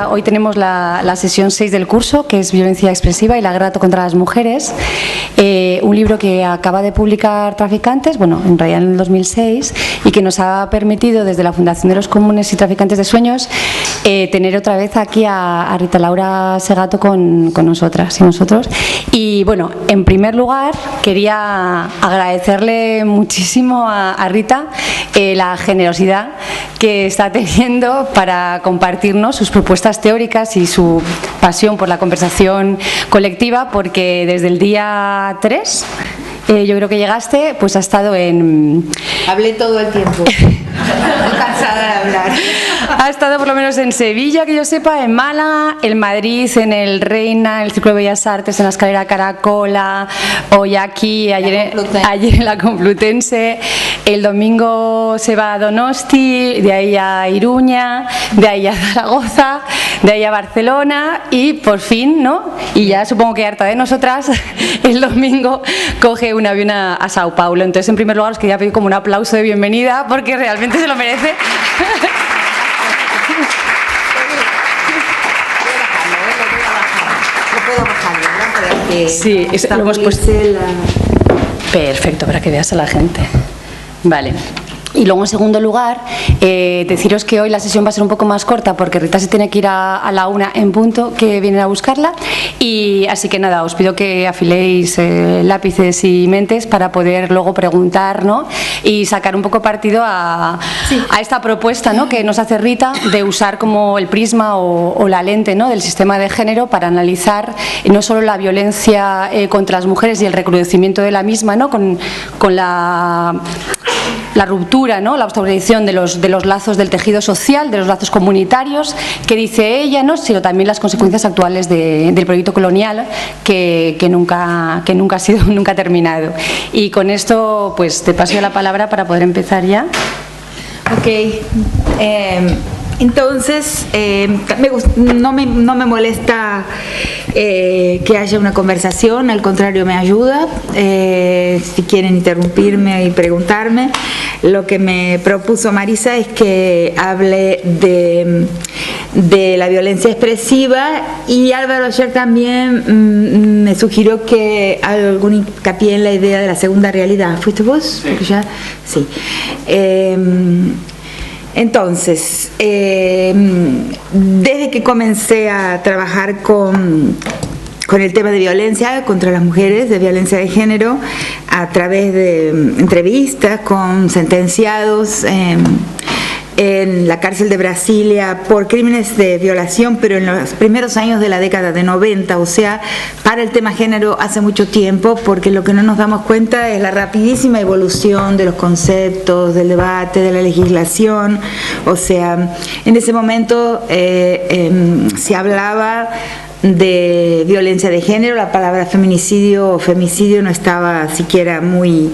Hoy tenemos la sesión 6 del curso, que es Violencia expresiva y la guerra contra las mujeres, un libro que acaba de publicar Traficantes, bueno, en realidad en el 2006, y que nos ha permitido desde la Fundación de los Comunes y Traficantes de Sueños tener otra vez aquí a Rita Laura Segato con nosotras y nosotros. Y bueno, en primer lugar quería agradecerle muchísimo a Rita la generosidad que está teniendo para compartirnos sus propuestas teóricas y su pasión por la conversación colectiva, porque desde el día 3 yo creo que llegaste, pues ha estado en... Hablé todo el tiempo, estoy cansada de hablar. Ha estado por lo menos en Sevilla, que yo sepa, en Málaga, en Madrid, en el Reina, en el Círculo de Bellas Artes, en la Escalera Caracola, hoy aquí, ayer en la Complutense. El domingo se va a Donosti, de ahí a Iruña, de ahí a Zaragoza, de ahí a Barcelona y por fin, ¿no? Y ya supongo que harta de nosotras, el domingo coge un avión a Sao Paulo. Entonces, en primer lugar, os quería pedir como un aplauso de bienvenida porque realmente se lo merece. Sí, lo hemos puesto. Perfecto, para que veas a la gente. Vale. Y luego, en segundo lugar, deciros que hoy la sesión va a ser un poco más corta porque Rita se tiene que ir a la 1 en punto, que vienen a buscarla. Y así que nada, os pido que afiléis lápices y mentes para poder luego preguntar, ¿no? Y sacar un poco partido a esta propuesta, ¿no?, que nos hace Rita de usar como el prisma o la lente, ¿no?, del sistema de género para analizar no solo la violencia contra las mujeres y el recrudecimiento de la misma, ¿no?, con la ruptura, ¿no?, la obstaculización de los lazos del tejido social, de los lazos comunitarios, que dice ella, ¿no?, sino también las consecuencias actuales del proyecto colonial que nunca ha sido, nunca ha terminado. Y con esto, pues te paso la palabra para poder empezar ya. Ok. Entonces, no me molesta que haya una conversación, al contrario me ayuda. Si quieren interrumpirme y preguntarme, lo que me propuso Marisa es que hable de la violencia expresiva, y Álvaro ayer también me sugirió que haga algún hincapié en la idea de la segunda realidad. ¿Fuiste vos? Sí. Ya, sí. Entonces, desde que comencé a trabajar con el tema de violencia contra las mujeres, de violencia de género, a través de entrevistas con sentenciados en la cárcel de Brasilia por crímenes de violación, pero en los primeros años de la década de 90, o sea, para el tema género hace mucho tiempo, porque lo que no nos damos cuenta es la rapidísima evolución de los conceptos, del debate, de la legislación. O sea, en ese momento se hablaba de violencia de género, la palabra feminicidio o femicidio no estaba siquiera muy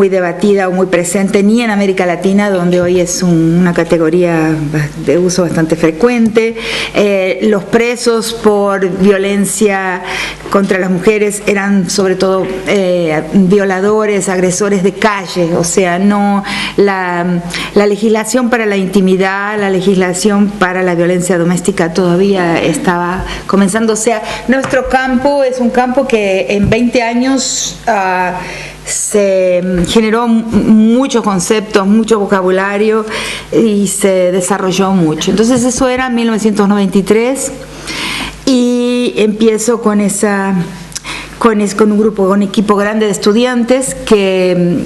debatida o muy presente ni en América Latina, donde hoy es una categoría de uso bastante frecuente. Los presos por violencia contra las mujeres eran sobre todo violadores, agresores de calle, o sea, no la legislación para la intimidad, la legislación para la violencia doméstica todavía estaba comenzando. O sea, nuestro campo es un campo que en 20 años se generó muchos conceptos, mucho vocabulario y se desarrolló mucho. Entonces eso era en 1993 y empiezo con un grupo, con un equipo grande de estudiantes que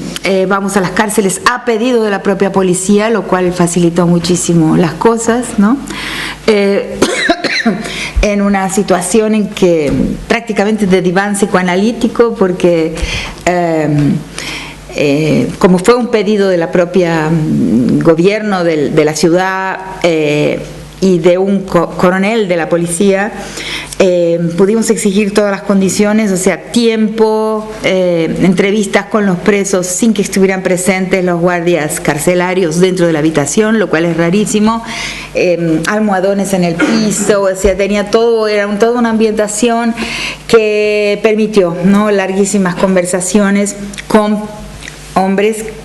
vamos a las cárceles a pedido de la propia policía, lo cual facilitó muchísimo las cosas, ¿no? En una situación en que prácticamente de diván psicoanalítico, porque como fue un pedido de la propia gobierno de la ciudad y de un coronel de la policía, pudimos exigir todas las condiciones, o sea, tiempo, entrevistas con los presos sin que estuvieran presentes los guardias carcelarios dentro de la habitación, lo cual es rarísimo, almohadones en el piso, o sea, tenía todo, era toda una ambientación que permitió, ¿no?, larguísimas conversaciones con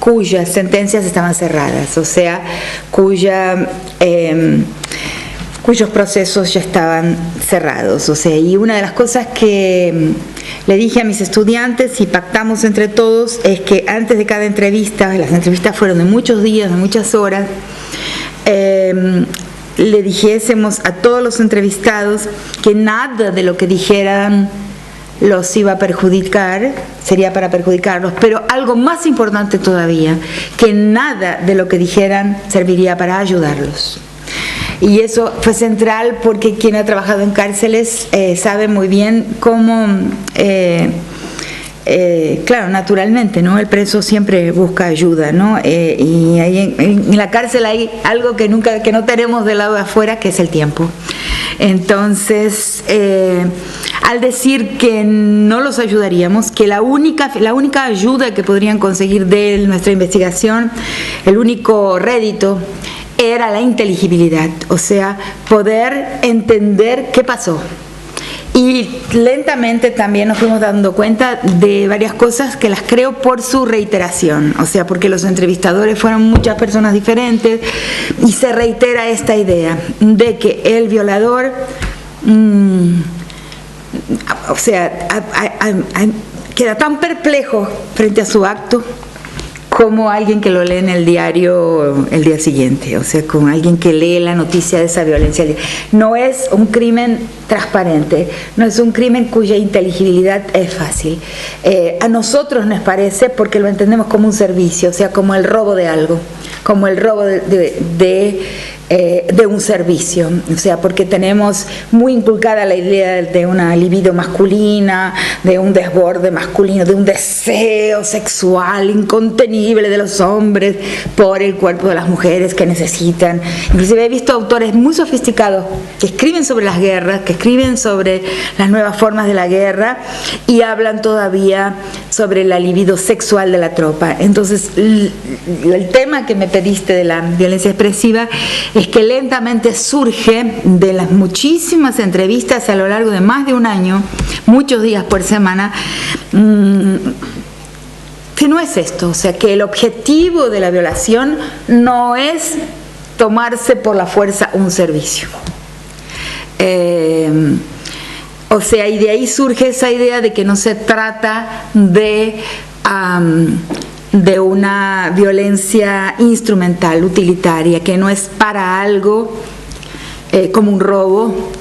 cuyas sentencias estaban cerradas, o sea, cuya cuyos procesos ya estaban cerrados. O sea, y una de las cosas que le dije a mis estudiantes y pactamos entre todos es que antes de cada entrevista, las entrevistas fueron de muchos días, de muchas horas, le dijésemos a todos los entrevistados que nada de lo que dijeran los iba a perjudicar, sería para perjudicarlos, pero algo más importante todavía, que nada de lo que dijeran serviría para ayudarlos. Y eso fue central porque quien ha trabajado en cárceles sabe muy bien cómo, claro, naturalmente, ¿no? El preso siempre busca ayuda, ¿no? Y ahí en la cárcel hay algo que no tenemos del lado de afuera, que es el tiempo. Entonces, al decir que no los ayudaríamos, que la única ayuda que podrían conseguir de nuestra investigación, el único rédito, era la inteligibilidad, o sea, poder entender qué pasó. Y lentamente también nos fuimos dando cuenta de varias cosas que las creo por su reiteración, o sea, porque los entrevistadores fueron muchas personas diferentes y se reitera esta idea de que el violador, o sea, queda tan perplejo frente a su acto como alguien que lo lee en el diario el día siguiente, o sea, como alguien que lee la noticia de esa violencia. No es un crimen transparente, no es un crimen cuya inteligibilidad es fácil. A nosotros nos parece, porque lo entendemos como un servicio, o sea, como el robo de algo, como el robo de un servicio, o sea, porque tenemos muy inculcada la idea de una libido masculina, de un desborde masculino, de un deseo sexual incontenible de los hombres por el cuerpo de las mujeres que necesitan. Inclusive he visto autores muy sofisticados que escriben sobre las guerras, que escriben sobre las nuevas formas de la guerra y hablan todavía sobre la libido sexual de la tropa. Entonces, el tema que me pediste de la violencia expresiva es que lentamente surge de las muchísimas entrevistas a lo largo de más de un año, muchos días por semana, que no es esto, o sea, que el objetivo de la violación no es tomarse por la fuerza un servicio. O sea, y de ahí surge esa idea de que no se trata de una violencia instrumental, utilitaria, que no es para algo como un robo.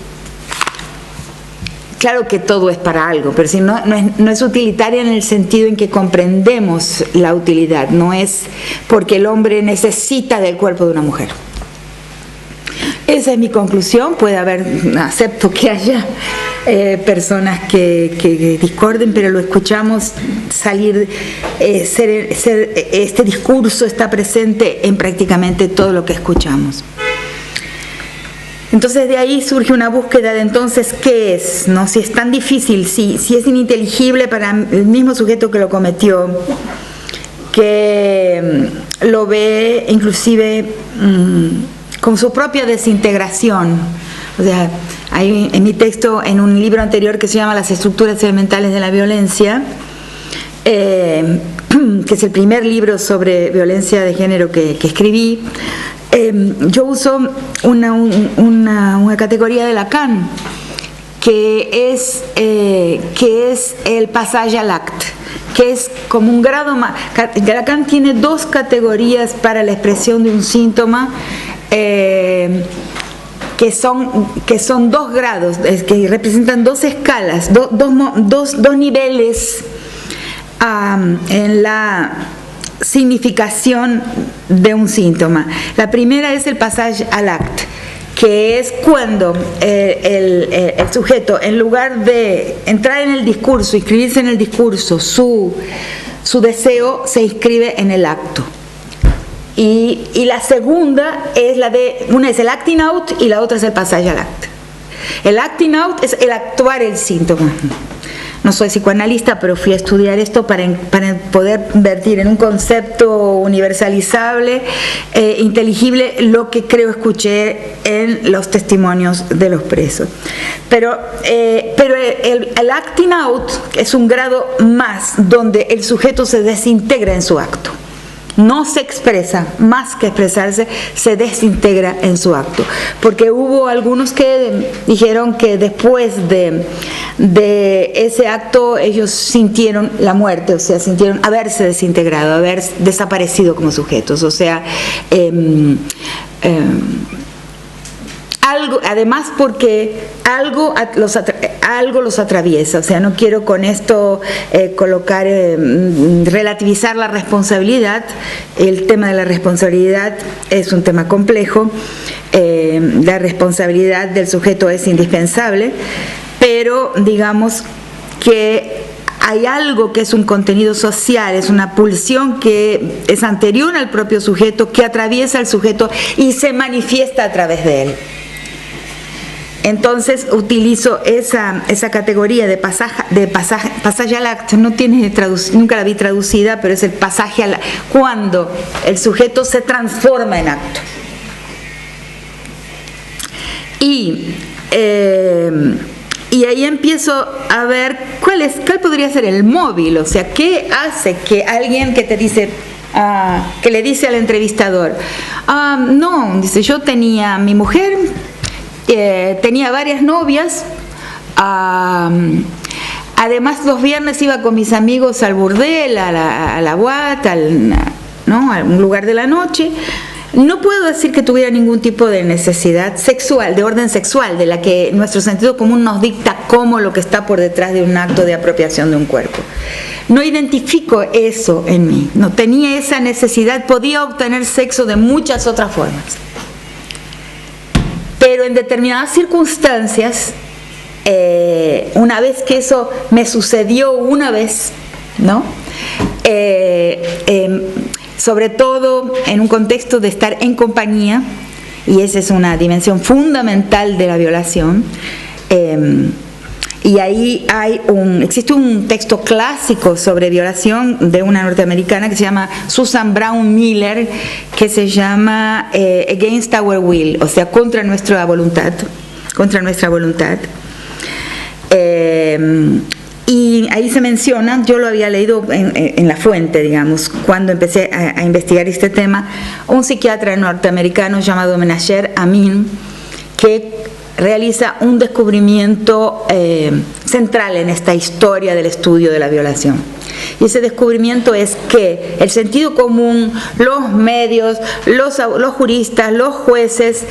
Claro que todo es para algo, pero si no es utilitaria en el sentido en que comprendemos la utilidad, no es porque el hombre necesita del cuerpo de una mujer. Esa es mi conclusión. Puede haber, acepto que haya personas que discorden, pero lo escuchamos salir, este discurso está presente en prácticamente todo lo que escuchamos. Entonces de ahí surge una búsqueda de entonces qué es, ¿no? Si es tan difícil, si es ininteligible para el mismo sujeto que lo cometió, que lo ve inclusive con su propia desintegración. O sea, hay en mi texto, en un libro anterior que se llama Las estructuras elementales de la violencia, que es el primer libro sobre violencia de género que escribí, yo uso una categoría de Lacan que es el passage à l'acte, que es como un grado más. Lacan tiene dos categorías para la expresión de un síntoma, que son dos grados, que representan dos escalas, dos niveles en la significación de un síntoma. La primera es el passage à l'acte, que es cuando el sujeto, en lugar de entrar en el discurso, inscribirse en el discurso, su deseo se inscribe en el acto. Y la segunda es una es el acting out y la otra es el passage à l'acte. El acting out es el actuar el síntoma. No soy psicoanalista, pero fui a estudiar esto para poder vertir en un concepto universalizable, inteligible, lo que creo escuché en los testimonios de los presos. Pero el acting out es un grado más, donde el sujeto se desintegra en su acto. no se expresa, más que expresarse, se desintegra en su acto. Porque hubo algunos que dijeron que después de ese acto ellos sintieron la muerte, o sea, sintieron haberse desintegrado, haber desaparecido como sujetos, o sea, algo, además porque algo los atraviesa, o sea, no quiero con esto relativizar la responsabilidad. El tema de la responsabilidad es un tema complejo, la responsabilidad del sujeto es indispensable, pero digamos que hay algo que es un contenido social, es una pulsión que es anterior al propio sujeto, que atraviesa al sujeto y se manifiesta a través de él. Entonces utilizo esa categoría de pasaje al acto. No tiene nunca la vi traducida, pero es el pasaje cuando el sujeto se transforma en acto. Y ahí empiezo a ver cuál podría ser el móvil, o sea, qué hace que alguien que te dice, que le dice al entrevistador, no, dice, yo tenía mi mujer, tenía varias novias, además los viernes iba con mis amigos al burdel, a la boate, a un lugar de la noche. No puedo decir que tuviera ningún tipo de necesidad sexual, de orden sexual, de la que nuestro sentido común nos dicta como lo que está por detrás de un acto de apropiación de un cuerpo. No identifico eso en mí, no tenía esa necesidad, podía obtener sexo de muchas otras formas. Pero en determinadas circunstancias, una vez que eso me sucedió una vez, ¿no? Sobre todo en un contexto de estar en compañía, y esa es una dimensión fundamental de la violación, y ahí existe un texto clásico sobre violación de una norteamericana que se llama Susan Brown Miller, que se llama Against Our Will, o sea, contra nuestra voluntad. Y ahí se menciona, yo lo había leído en la fuente, digamos, cuando empecé a investigar este tema, un psiquiatra norteamericano llamado Menasher Amin, que realiza un descubrimiento central en esta historia del estudio de la violación. Y ese descubrimiento es que el sentido común, los medios, los juristas, los jueces,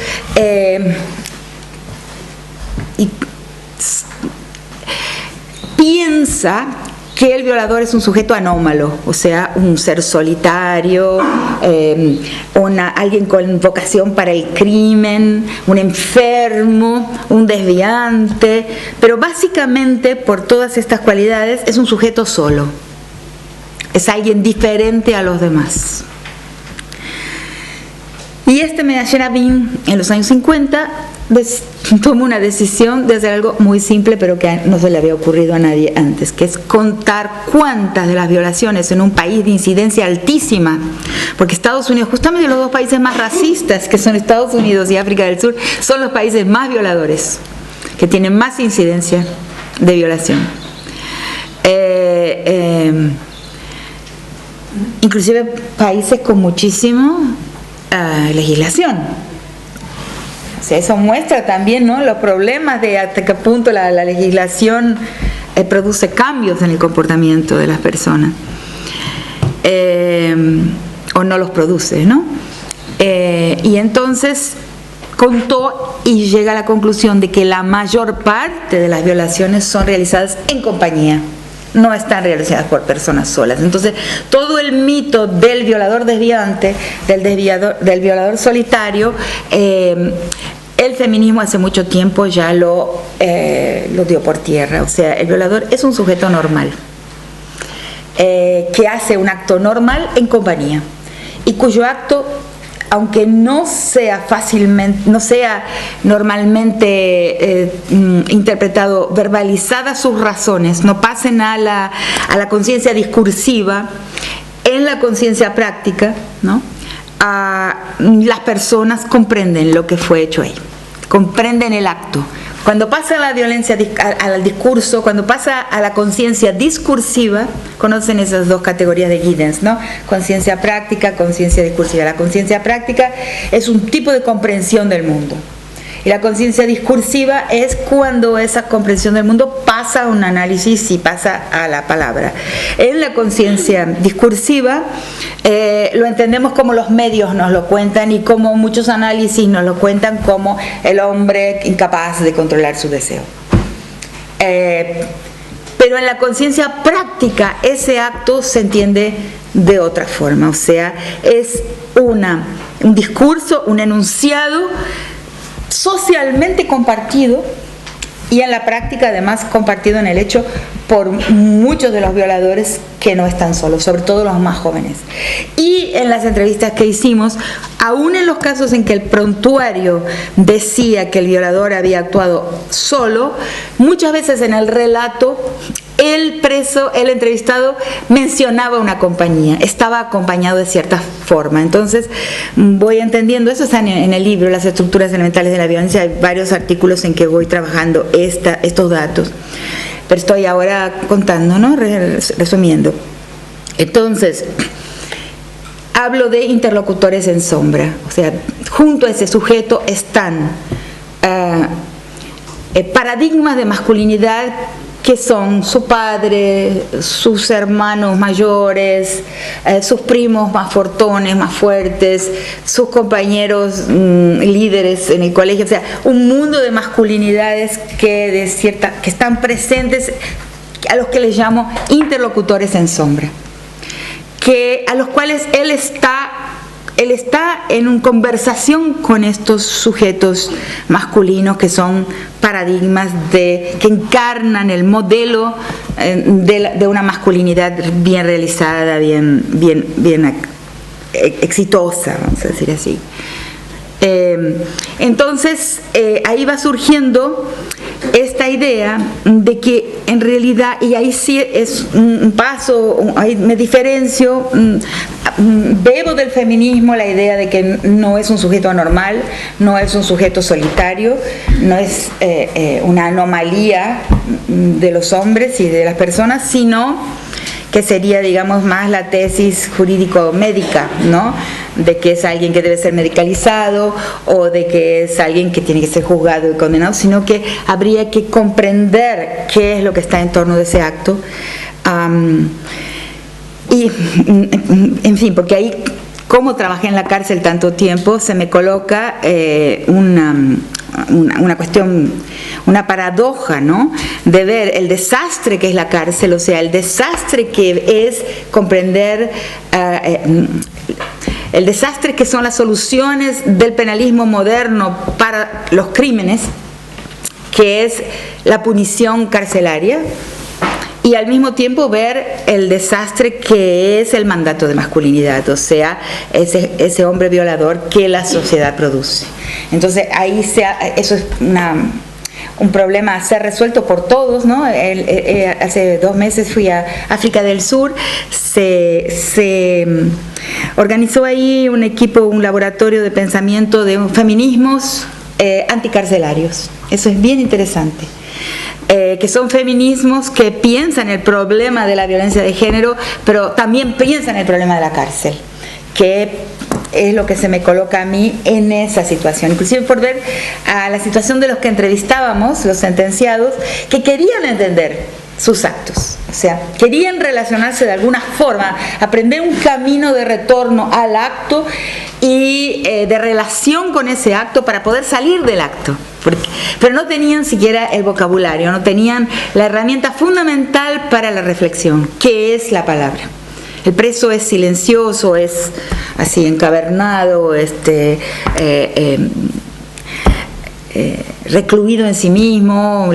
piensa que el violador es un sujeto anómalo, o sea, un ser solitario, alguien con vocación para el crimen, un enfermo, un desviante, pero básicamente por todas estas cualidades es un sujeto solo, es alguien diferente a los demás. Y Menasher Amin, en los años 50, toma una decisión de hacer algo muy simple, pero que no se le había ocurrido a nadie antes, que es contar cuántas de las violaciones en un país de incidencia altísima, porque Estados Unidos, justamente los dos países más racistas, que son Estados Unidos y África del Sur, son los países más violadores, que tienen más incidencia de violación. Inclusive países con muchísimo legislación. O sea, eso muestra también, ¿no?, los problemas de hasta qué punto la legislación produce cambios en el comportamiento de las personas, o no los produce, ¿no? Y entonces contó y llega a la conclusión de que la mayor parte de las violaciones son realizadas en compañía, no están realizadas por personas solas. Entonces, todo el mito del violador desviante, del violador solitario, el feminismo hace mucho tiempo ya lo dio por tierra. O sea, el violador es un sujeto normal, que hace un acto normal en compañía, y cuyo acto, aunque no sea normalmente interpretado, verbalizadas sus razones, no pasen a la conciencia discursiva, en la conciencia práctica, ¿no?, las personas comprenden lo que fue hecho ahí, comprenden el acto, Cuando pasa la violencia al discurso, cuando pasa a la conciencia discursiva, conocen esas dos categorías de Giddens, ¿no? Conciencia práctica, conciencia discursiva. La conciencia práctica es un tipo de comprensión del mundo. Y la conciencia discursiva es cuando esa comprensión del mundo pasa a un análisis y pasa a la palabra. En la conciencia discursiva lo entendemos como los medios nos lo cuentan y como muchos análisis nos lo cuentan como el hombre incapaz de controlar su deseo. Pero en la conciencia práctica ese acto se entiende de otra forma, o sea, es un discurso, un enunciado socialmente compartido y en la práctica además compartido en el hecho por muchos de los violadores que no están solos, sobre todo los más jóvenes. Y en las entrevistas que hicimos, aún en los casos en que el prontuario decía que el violador había actuado solo, muchas veces en el relato el preso, el entrevistado mencionaba una compañía, estaba acompañado de cierta forma. Entonces voy entendiendo, eso está en el libro, Las estructuras elementales de la violencia, hay varios artículos en que voy trabajando estos datos, pero estoy ahora contando, ¿no? Resumiendo. Entonces, hablo de interlocutores en sombra, o sea, junto a ese sujeto están paradigmas de masculinidad que son su padre, sus hermanos mayores, sus primos más fortones, más fuertes, sus compañeros líderes en el colegio, o sea, un mundo de masculinidades que están presentes, a los que les llamo interlocutores en sombra, a los cuales él está en conversación con estos sujetos masculinos que son paradigmas que encarnan el modelo de una masculinidad bien realizada, bien exitosa, vamos a decir así. Entonces ahí va surgiendo esta idea de que en realidad, y ahí sí es un paso, ahí me diferencio, bebo del feminismo la idea de que no es un sujeto anormal, no es un sujeto solitario, no es una anomalía de los hombres y de las personas, sino que sería, digamos, más la tesis jurídico-médica, ¿no? De que es alguien que debe ser medicalizado o de que es alguien que tiene que ser juzgado y condenado, sino que habría que comprender qué es lo que está en torno de ese acto. Y, en fin, porque ahí, como trabajé en la cárcel tanto tiempo, se me coloca una cuestión, una paradoja, ¿no? De ver el desastre que es la cárcel, o sea, el desastre que es comprender, el desastre que son las soluciones del penalismo moderno para los crímenes, que es la punición carcelaria, y al mismo tiempo ver el desastre que es el mandato de masculinidad, o sea, ese hombre violador que la sociedad produce. Entonces ahí eso es un problema a ser resuelto por todos, ¿no? Hace 2 meses fui a África del Sur, se organizó ahí un equipo, un laboratorio de pensamiento de feminismos anticarcelarios. Eso es bien interesante. Que son feminismos que piensan el problema de la violencia de género, pero también piensan el problema de la cárcel, que es lo que se me coloca a mí en esa situación, inclusive por ver a la situación de los que entrevistábamos, los sentenciados, que querían entender sus actos, o sea, querían relacionarse de alguna forma, aprender un camino de retorno al acto y de relación con ese acto para poder salir del acto, pero no tenían siquiera el vocabulario, no tenían la herramienta fundamental para la reflexión, que es la palabra. El preso es silencioso, es así encavernado, recluido en sí mismo,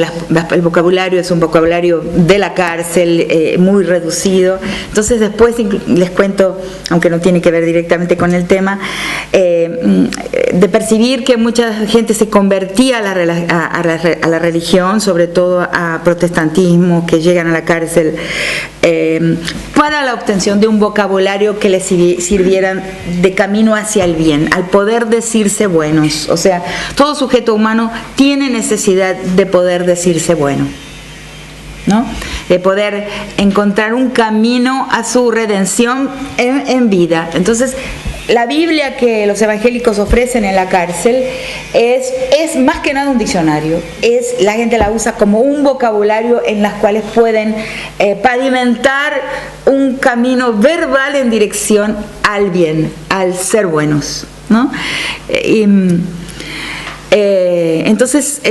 el vocabulario es un vocabulario de la cárcel, muy reducido. Entonces después les cuento, aunque no tiene que ver directamente con el tema, de percibir que mucha gente se convertía a la religión, sobre todo a protestantismo, que llegan a la cárcel para la obtención de un vocabulario que les sirviera de camino hacia el bien, al poder decirse buenos. O sea, todo sujeto humano tiene necesidad de poder decirse bueno, ¿no? De poder encontrar un camino a su redención en vida. Entonces, la Biblia que los evangélicos ofrecen en la cárcel es más que nada un diccionario. La gente la usa como un vocabulario en las cuales pueden pavimentar un camino verbal en dirección al bien, al ser buenos, ¿no? Entonces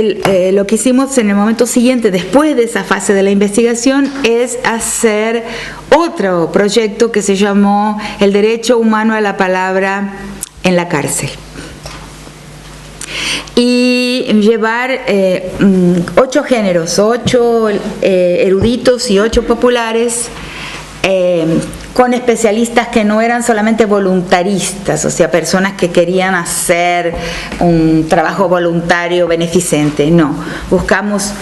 lo que hicimos en el momento siguiente, después de esa fase de la investigación, es hacer otro proyecto que se llamó El Derecho Humano a la Palabra en la Cárcel, y llevar 8 géneros, 8 eruditos y 8 populares, con especialistas que no eran solamente voluntaristas, o sea, personas que querían hacer un trabajo voluntario beneficente. No, buscamos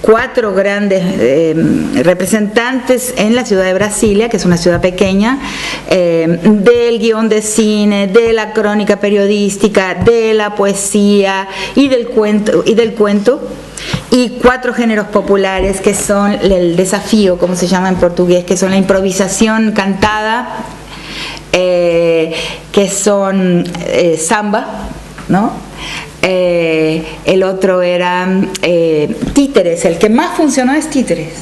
4 grandes representantes en la ciudad de Brasilia, que es una ciudad pequeña, del guión de cine, de la crónica periodística, de la poesía y del cuento, y 4 géneros populares que son el desafío, como se llama en portugués, que son la improvisación cantada, que son samba, ¿no? El otro era títeres. El que más funcionó es títeres.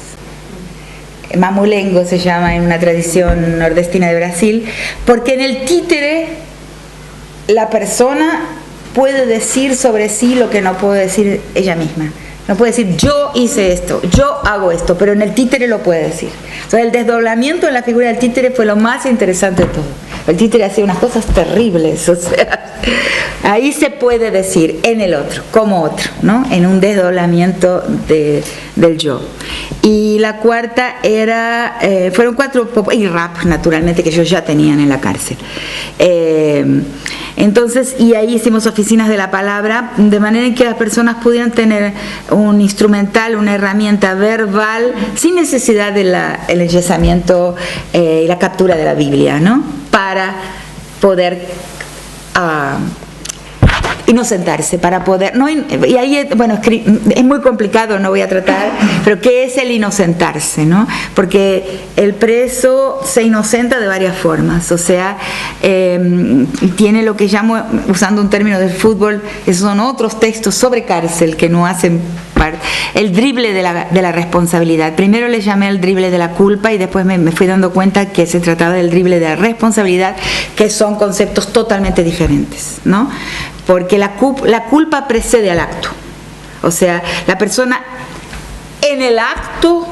Mamulengo se llama en una tradición nordestina de Brasil, porque en el títere la persona puede decir sobre sí lo que no puede decir ella misma. No puede decir yo hice esto, yo hago esto, pero en el títere lo puede decir. O sea, el desdoblamiento en la figura del títere fue lo más interesante de todo. El títere hacía unas cosas terribles, o sea, ahí se puede decir en el otro, como otro, ¿no? En un desdoblamiento del yo. Y la cuarta era, fueron 4, y rap, naturalmente, que ellos ya tenían en la cárcel. Entonces, y ahí hicimos oficinas de la palabra, de manera en que las personas pudieran tener un instrumental, una herramienta verbal, sin necesidad del enyesamiento y la captura de la Biblia, ¿no? Para poder inocentarse, para poder, no, y ahí, bueno, es muy complicado, no voy a tratar, pero ¿qué es el inocentarse, no? Porque el preso se inocenta de varias formas, o sea, tiene lo que llamo, usando un término del fútbol, esos son otros textos sobre cárcel que no hacen parte, el drible de la responsabilidad. Primero le llamé el drible de la culpa y después me fui dando cuenta que se trataba del drible de la responsabilidad, que son conceptos totalmente diferentes, ¿no? Porque la culpa precede al acto. O sea, la persona en el acto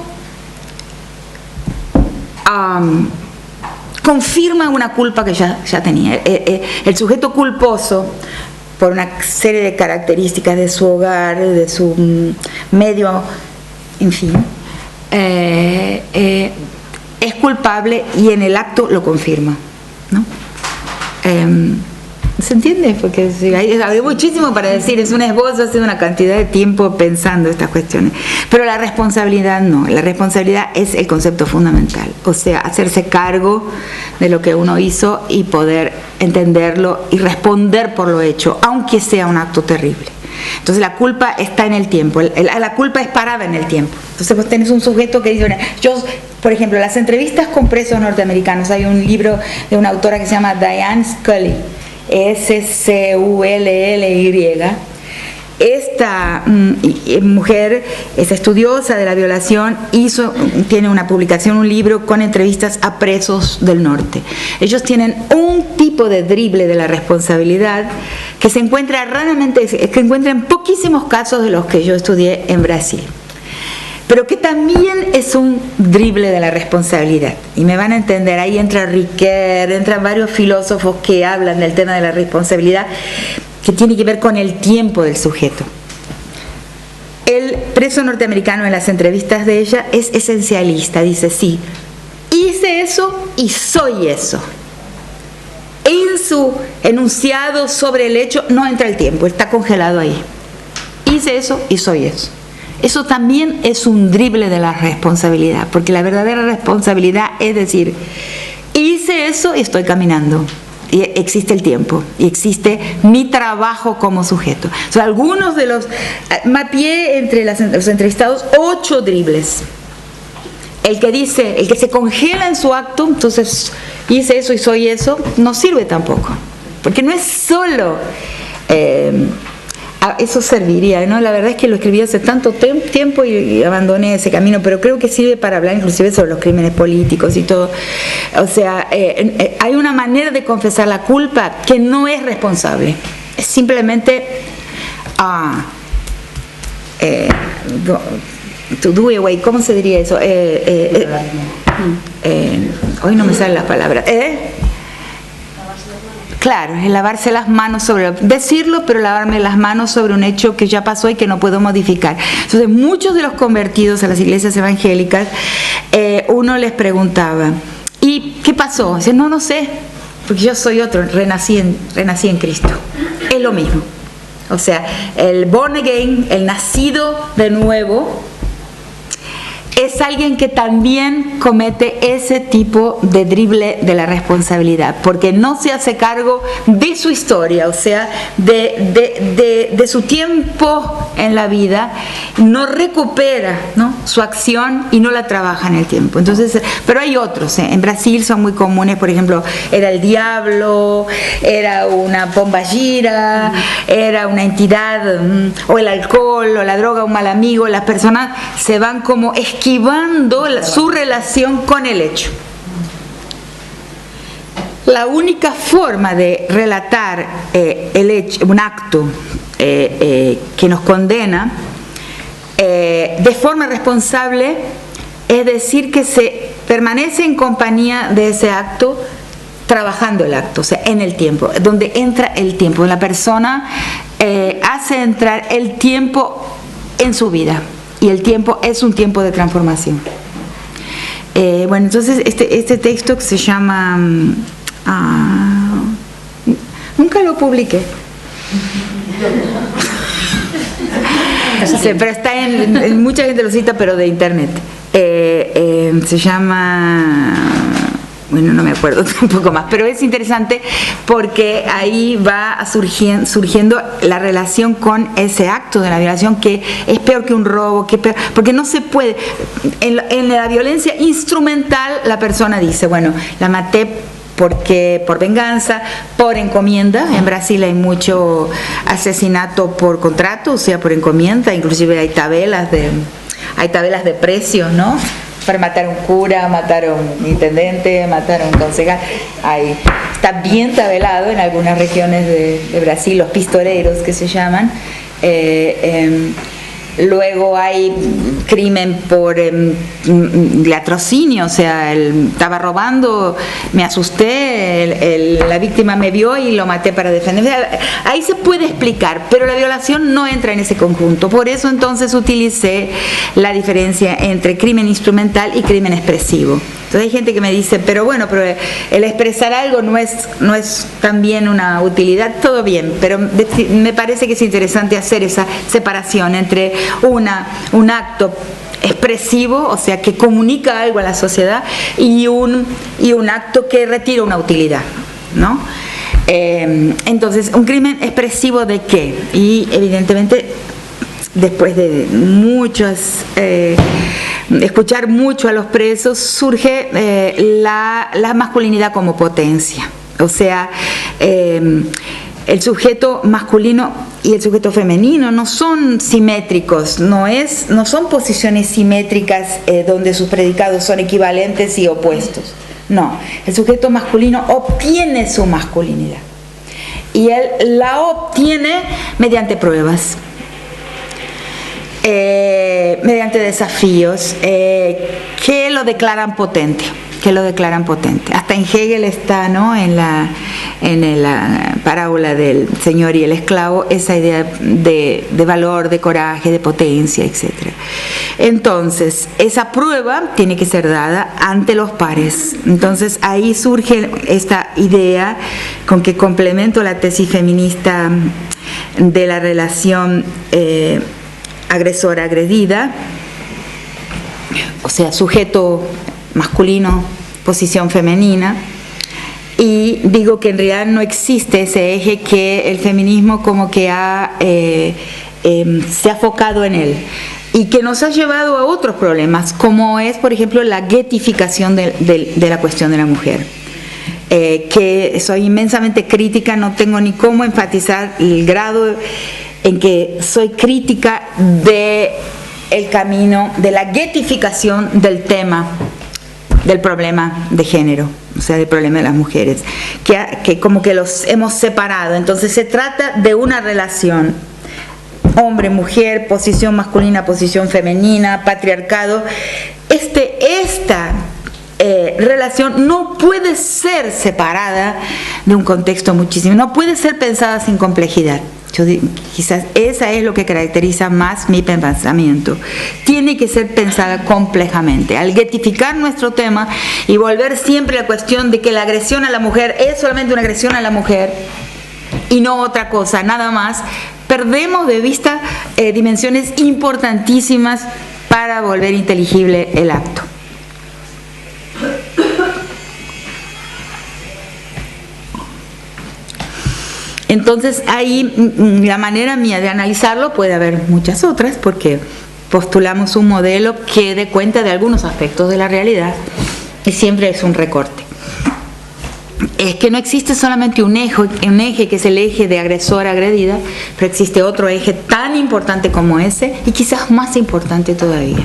confirma una culpa que ya tenía. El sujeto culposo, por una serie de características de su hogar, de su medio, en fin, es culpable y en el acto lo confirma, ¿no? ¿Se entiende? Porque hay muchísimo para decir, es un esbozo, hace una cantidad de tiempo pensando estas cuestiones. Pero la responsabilidad no, la responsabilidad es el concepto fundamental, o sea, hacerse cargo de lo que uno hizo y poder entenderlo y responder por lo hecho, aunque sea un acto terrible. Entonces la culpa está en el tiempo, la culpa es parada en el tiempo. Entonces vos tenés un sujeto que dice, bueno, por ejemplo, las entrevistas con presos norteamericanos, hay un libro de una autora que se llama Diane Scully, Scully. Esta mujer es estudiosa de la violación, tiene una publicación, un libro con entrevistas a presos del norte. Ellos tienen un tipo de drible de la responsabilidad que se encuentra raramente, que encuentra en poquísimos casos de los que yo estudié en Brasil, pero que también es un drible de la responsabilidad. Y me van a entender, ahí entra Ricoeur, entran varios filósofos que hablan del tema de la responsabilidad, que tiene que ver con el tiempo del sujeto. El preso norteamericano en las entrevistas de ella es esencialista, dice, sí, hice eso y soy eso. En su enunciado sobre el hecho no entra el tiempo, está congelado ahí. Hice eso y soy eso. Eso también es un drible de la responsabilidad, porque la verdadera responsabilidad es decir, hice eso y estoy caminando. y existe el tiempo, y existe mi trabajo como sujeto. O sea, algunos de los... Mapeé entre los entrevistados 8 dribles. El que se congela en su acto, entonces hice eso y soy eso, no sirve tampoco. Porque no es solo... eso serviría, ¿no? La verdad es que lo escribí hace tanto tiempo y abandoné ese camino, pero creo que sirve para hablar inclusive sobre los crímenes políticos y todo. O sea, hay una manera de confesar la culpa que no es responsable. Es simplemente to do away, ¿cómo se diría eso? Hoy no me salen las palabras. Claro, es lavarse las manos decirlo, pero lavarme las manos sobre un hecho que ya pasó y que no puedo modificar. Entonces, muchos de los convertidos a las iglesias evangélicas, uno les preguntaba, ¿y qué pasó? Dicen, no sé, porque yo soy otro, renací en Cristo. Es lo mismo. O sea, el born again, el nacido de nuevo, es alguien que también comete ese tipo de drible de la responsabilidad, porque no se hace cargo de su historia, o sea, de su tiempo en la vida, no recupera, ¿no?, su acción y no la trabaja en el tiempo. Entonces, pero hay otros, en Brasil son muy comunes, por ejemplo, era el diablo, era una pombagira, era una entidad, o el alcohol, o la droga, un mal amigo. Las personas se van como esquivando su relación con el hecho. La única forma de relatar el hecho, un acto que nos condena de forma responsable, es decir, que se permanece en compañía de ese acto, trabajando el acto, o sea, en el tiempo, donde entra el tiempo. La persona hace entrar el tiempo en su vida. Y el tiempo es un tiempo de transformación. Bueno, entonces este texto que se llama... nunca lo publiqué. Sí, pero está en mucha gente lo cita, pero de internet. Se llama... Bueno, no me acuerdo tampoco más, pero es interesante porque ahí va surgiendo la relación con ese acto de la violación, que es peor que un robo, porque no se puede. En la violencia instrumental la persona dice, bueno, la maté por venganza, por encomienda. En Brasil hay mucho asesinato por contrato, o sea, por encomienda, inclusive hay tabelas de precios, ¿no? Para matar a un cura, matar a un intendente, matar a un concejal. Ahí está bien tabelado en algunas regiones de Brasil, los pistoleiros que se llaman. Luego hay crimen por latrocinio, o sea, estaba robando, me asusté, la víctima me vio y lo maté para defenderme. Ahí se puede explicar, pero la violación no entra en ese conjunto. Por eso entonces utilicé la diferencia entre crimen instrumental y crimen expresivo. Entonces hay gente que me dice, pero el expresar algo no es también una utilidad. Todo bien, pero me parece que es interesante hacer esa separación entre un acto expresivo, o sea, que comunica algo a la sociedad, y un acto que retira una utilidad, ¿no? Entonces, ¿un crimen expresivo de qué? Y evidentemente, después de escuchar mucho a los presos, surge la masculinidad como potencia. O sea, el sujeto masculino y el sujeto femenino no son simétricos, no son posiciones simétricas donde sus predicados son equivalentes y opuestos. No, el sujeto masculino obtiene su masculinidad y él la obtiene mediante pruebas, mediante desafíos que lo declaran potente. Hasta en Hegel está, ¿no?, en la parábola del señor y el esclavo, esa idea de valor, de coraje, de potencia, etc. Entonces, esa prueba tiene que ser dada ante los pares. Entonces, ahí surge esta idea con que complemento la tesis feminista de la relación agresora-agredida, o sea, sujeto masculino, posición femenina, y digo que en realidad no existe ese eje, que el feminismo como que se ha focado en él y que nos ha llevado a otros problemas, como es, por ejemplo, la guetificación de la cuestión de la mujer. Que soy inmensamente crítica, no tengo ni cómo enfatizar el grado en que soy crítica del camino de la guetificación del tema, del problema de género, o sea, del problema de las mujeres, que como que los hemos separado. Entonces se trata de una relación hombre-mujer, posición masculina, posición femenina, patriarcado. Esta relación no puede ser separada de un contexto muchísimo, no puede ser pensada sin complejidad. Quizás esa es lo que caracteriza más mi pensamiento. Tiene que ser pensada complejamente. Al guetificar nuestro tema y volver siempre a la cuestión de que la agresión a la mujer es solamente una agresión a la mujer y no otra cosa, nada más, perdemos de vista dimensiones importantísimas para volver inteligible el acto. Entonces ahí la manera mía de analizarlo, puede haber muchas otras, porque postulamos un modelo que dé cuenta de algunos aspectos de la realidad y siempre es un recorte. Es que no existe solamente un eje que es el eje de agresor-agredida, pero existe otro eje tan importante como ese y quizás más importante todavía,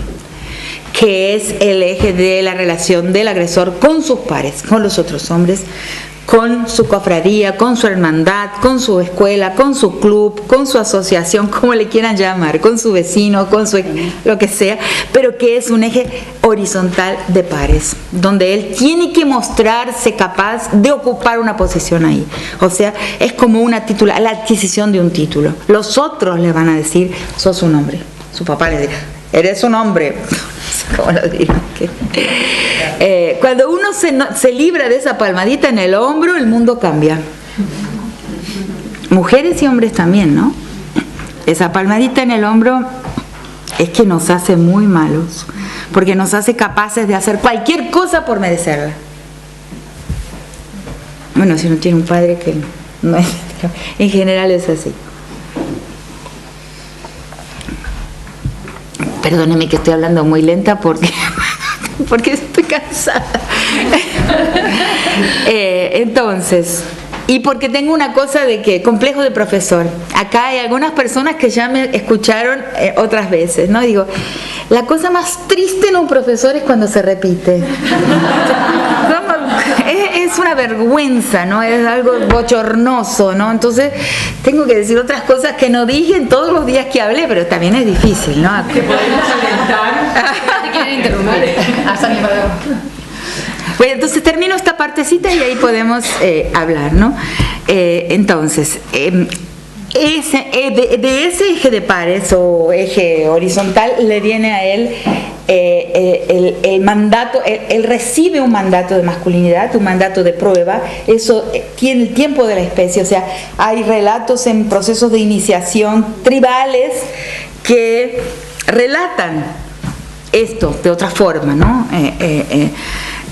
que es el eje de la relación del agresor con sus pares, con los otros hombres, con su cofradía, con su hermandad, con su escuela, con su club, con su asociación, como le quieran llamar, con su vecino, con su lo que sea, pero que es un eje horizontal de pares, donde él tiene que mostrarse capaz de ocupar una posición ahí. O sea, es como la adquisición de un título. Los otros le van a decir, sos un hombre. Su papá le dirá, eres un hombre. ¿Cómo lo digo? Cuando uno se libra de esa palmadita en el hombro, el mundo cambia. Mujeres y hombres también, ¿no? Esa palmadita en el hombro es que nos hace muy malos, porque nos hace capaces de hacer cualquier cosa por merecerla. Bueno, si uno tiene un padre que no es, en general es así. Perdóneme que estoy hablando muy lenta porque estoy cansada. Entonces, y porque tengo una cosa de que, complejo de profesor. Acá hay algunas personas que ya me escucharon otras veces, ¿no? Digo, la cosa más triste en un profesor es cuando se repite. Es una vergüenza, ¿no? Es algo bochornoso, ¿no? Entonces tengo que decir otras cosas que no dije en todos los días que hablé, pero también es difícil, ¿no? ¿Te podemos alentar? ¿Te quieren interrumpir? Bueno, entonces termino esta partecita y ahí podemos hablar, ¿no? Entonces, de ese eje de pares o eje horizontal le viene a él el mandato, él recibe un mandato de masculinidad, un mandato de prueba. Eso tiene el tiempo de la especie, o sea, hay relatos en procesos de iniciación tribales que relatan esto de otra forma, ¿no?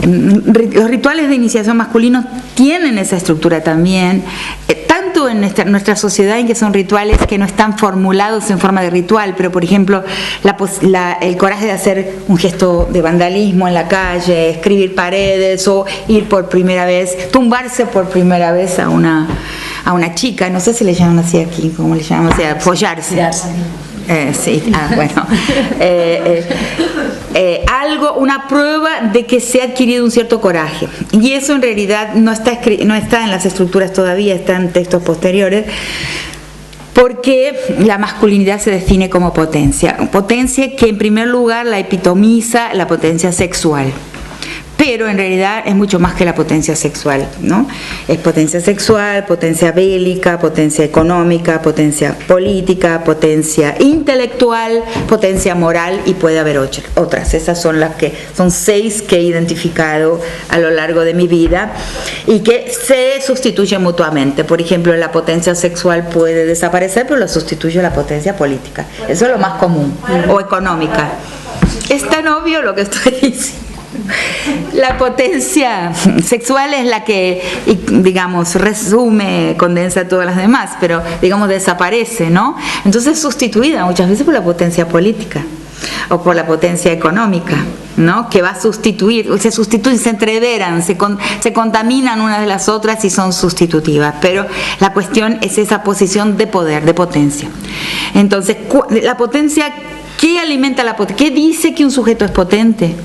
Los rituales de iniciación masculinos tienen esa estructura también, tanto en nuestra sociedad, en que son rituales que no están formulados en forma de ritual, pero por ejemplo el coraje de hacer un gesto de vandalismo en la calle, escribir paredes o ir por primera vez, tumbarse por primera vez a una chica, no sé si le llaman así aquí, ¿cómo le llaman? O sea, follarse. Sí, bueno. Una prueba de que se ha adquirido un cierto coraje. Y eso en realidad no está en las estructuras todavía, está en textos posteriores, porque la masculinidad se define como potencia. Potencia que en primer lugar la epitomiza la potencia sexual. Pero en realidad es mucho más que la potencia sexual, ¿no? Es potencia sexual, potencia bélica, potencia económica, potencia política, potencia intelectual, potencia moral, y puede haber otras. Esas son son 6 que he identificado a lo largo de mi vida y que se sustituyen mutuamente. Por ejemplo, la potencia sexual puede desaparecer, pero la sustituye la potencia política. Eso es lo más común, o económica. Es tan obvio lo que estoy diciendo. La potencia sexual es la que, digamos, resume, condensa todas las demás, pero, digamos, desaparece, ¿no? Entonces es sustituida muchas veces por la potencia política o por la potencia económica, ¿no? Que va a sustituir, se sustituyen, se entreveran, se contaminan unas de las otras y son sustitutivas, pero la cuestión es esa posición de poder, de potencia. Entonces, la potencia, ¿qué alimenta la potencia? ¿Qué dice que un sujeto es potente?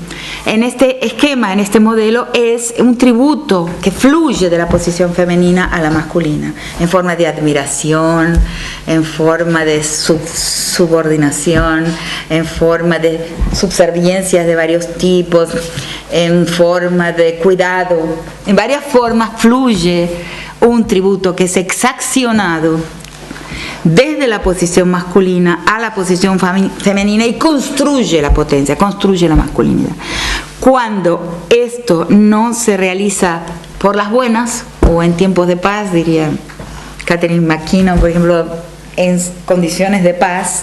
En este esquema, en este modelo, es un tributo que fluye de la posición femenina a la masculina, en forma de admiración, en forma de subordinación, en forma de subserviencias de varios tipos, en forma de cuidado. En varias formas fluye un tributo que es exaccionado desde la posición masculina a la posición femenina y construye la potencia, construye la masculinidad. Cuando esto no se realiza por las buenas o en tiempos de paz, diría Catherine McKinnon, por ejemplo, en condiciones de paz,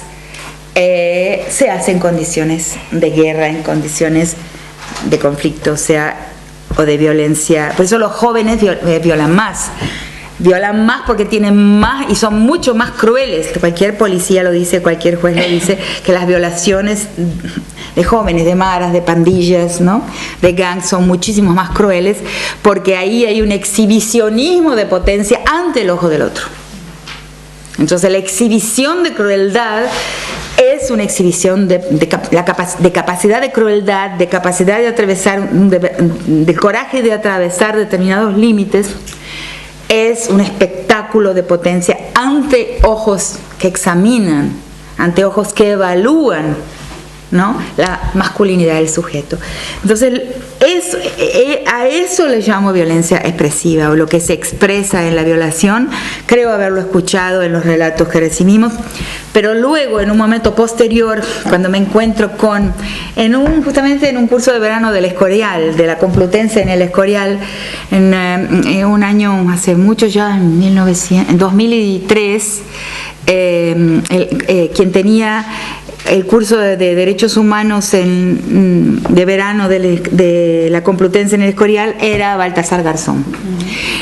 se hace en condiciones de guerra, en condiciones de conflicto, o de violencia. Por eso los jóvenes violan más porque tienen más y son mucho más crueles. Cualquier policía lo dice, cualquier juez lo dice, que las violaciones de jóvenes, de maras, de pandillas, ¿no?, de gangs, son muchísimo más crueles, porque ahí hay un exhibicionismo de potencia ante el ojo del otro. Entonces la exhibición de crueldad es una exhibición de capacidad de crueldad, de capacidad de atravesar, de coraje de atravesar determinados límites. Es un espectáculo de potencia ante ojos que examinan, ante ojos que evalúan, ¿no?, la masculinidad del sujeto. Entonces, a eso le llamo violencia expresiva, o lo que se expresa en la violación. Creo haberlo escuchado en los relatos que recibimos, pero luego, en un momento posterior, cuando me encuentro justamente en un curso de verano del Escorial, de la Complutense en el Escorial, en un año, hace mucho ya, en 2003, quien tenía el curso de Derechos Humanos de verano de la Complutense en el Escorial era Baltasar Garzón.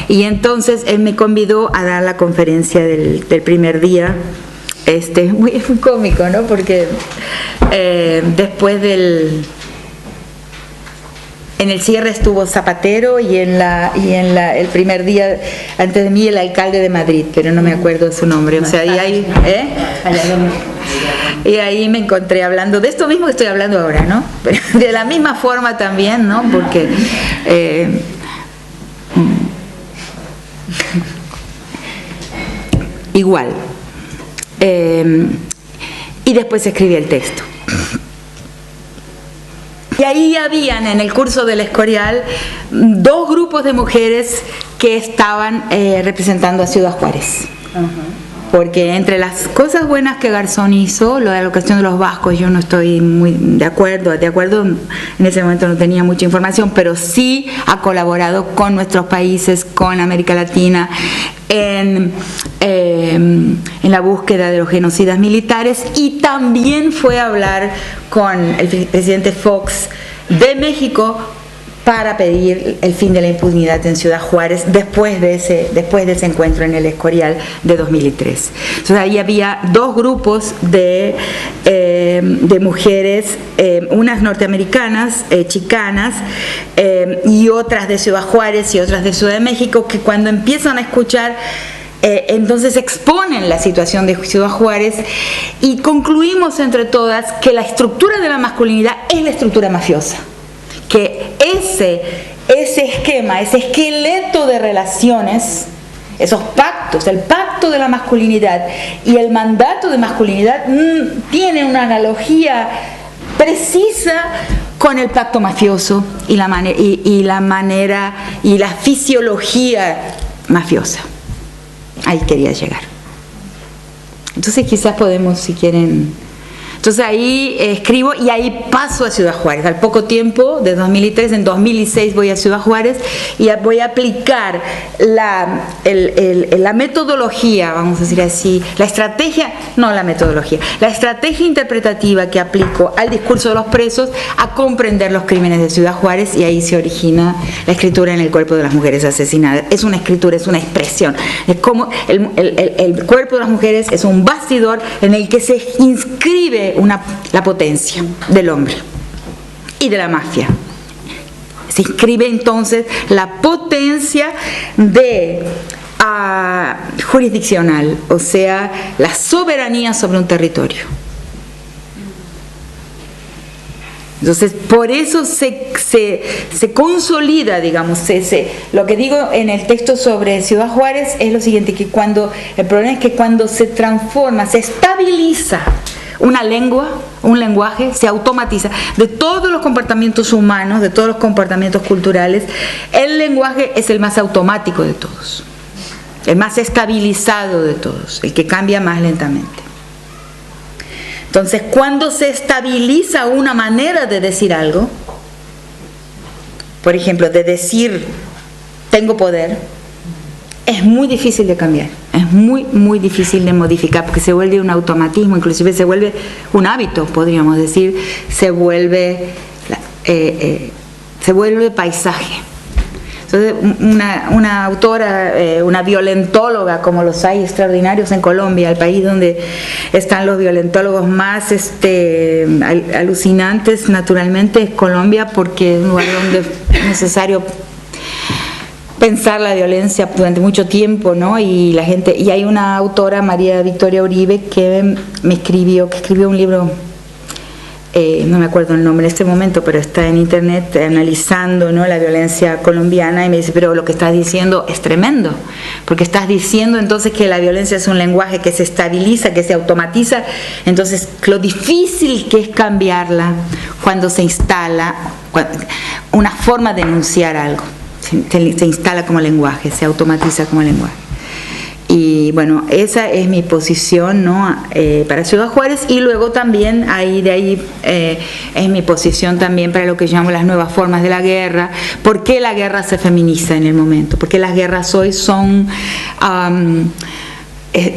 Y entonces él me convidó a dar la conferencia del primer día. Es muy cómico, ¿no? Porque después en el cierre estuvo Zapatero y el primer día antes de mí el alcalde de Madrid, pero no me acuerdo su nombre. O sea, y ahí me encontré hablando de esto mismo que estoy hablando ahora, ¿no? Pero de la misma forma también, ¿no? Porque igual. Y después escribí el texto. Y ahí habían en el curso del Escorial dos grupos de mujeres que estaban representando a Ciudad Juárez. Porque entre las cosas buenas que Garzón hizo, lo de la cuestión de los vascos, yo no estoy muy de acuerdo, en ese momento no tenía mucha información, pero sí ha colaborado con nuestros países, con América Latina, en la búsqueda de los genocidas militares, y también fue a hablar con el presidente Fox de México para pedir el fin de la impunidad en Ciudad Juárez después de ese encuentro en el Escorial de 2003. Entonces ahí había dos grupos de mujeres, unas norteamericanas, chicanas, y otras de Ciudad Juárez y otras de Ciudad de México, que cuando empiezan a escuchar entonces exponen la situación de Ciudad Juárez, y concluimos entre todas que la estructura de la masculinidad es la estructura mafiosa, que ese esquema, ese esqueleto de relaciones, esos pactos, el pacto de la masculinidad y el mandato de masculinidad tiene una analogía precisa con el pacto mafioso y la manera y la fisiología mafiosa. Ahí quería llegar. Entonces quizás podemos, si quieren, Entonces ahí escribo y ahí paso a Ciudad Juárez. Al poco tiempo, de 2003, en 2006 voy a Ciudad Juárez y voy a aplicar la metodología, vamos a decir así, la estrategia interpretativa que aplico al discurso de los presos a comprender los crímenes de Ciudad Juárez, y ahí se origina la escritura en el cuerpo de las mujeres asesinadas. Es una escritura, es una expresión. Es como el cuerpo de las mujeres es un bastidor en el que se inscribe la potencia del hombre y de la mafia. Se inscribe entonces la potencia jurisdiccional, o sea, la soberanía sobre un territorio. Entonces, por eso se consolida, digamos, lo que digo en el texto sobre Ciudad Juárez es lo siguiente, que el problema es que cuando se transforma, se estabiliza una lengua, un lenguaje, se automatiza. De todos los comportamientos humanos, de todos los comportamientos culturales, el lenguaje es el más automático de todos, el más estabilizado de todos, el que cambia más lentamente. Entonces, cuando se estabiliza una manera de decir algo, por ejemplo, de decir tengo poder, es muy difícil de cambiar, es muy difícil de modificar, porque se vuelve un automatismo, inclusive se vuelve un hábito, podríamos decir, se vuelve paisaje. Entonces, una autora, una violentóloga, como los hay extraordinarios en Colombia, el país donde están los violentólogos más alucinantes, naturalmente, es Colombia, porque es un lugar donde es necesario pensar la violencia durante mucho tiempo, ¿no? Y hay una autora, María Victoria Uribe, que escribió un libro, no me acuerdo el nombre en este momento, pero está en internet analizando, ¿no?, la violencia colombiana, y me dice, pero lo que estás diciendo es tremendo, porque estás diciendo entonces que la violencia es un lenguaje que se estabiliza, que se automatiza, entonces lo difícil que es cambiarla cuando se instala una forma de enunciar algo, se instala como lenguaje, se automatiza como lenguaje. Y bueno, esa es mi posición, ¿no?, para Ciudad Juárez, y luego también de ahí es mi posición también para lo que llamamos las nuevas formas de la guerra. ¿Por qué la guerra se feminiza en el momento? Porque las guerras hoy son,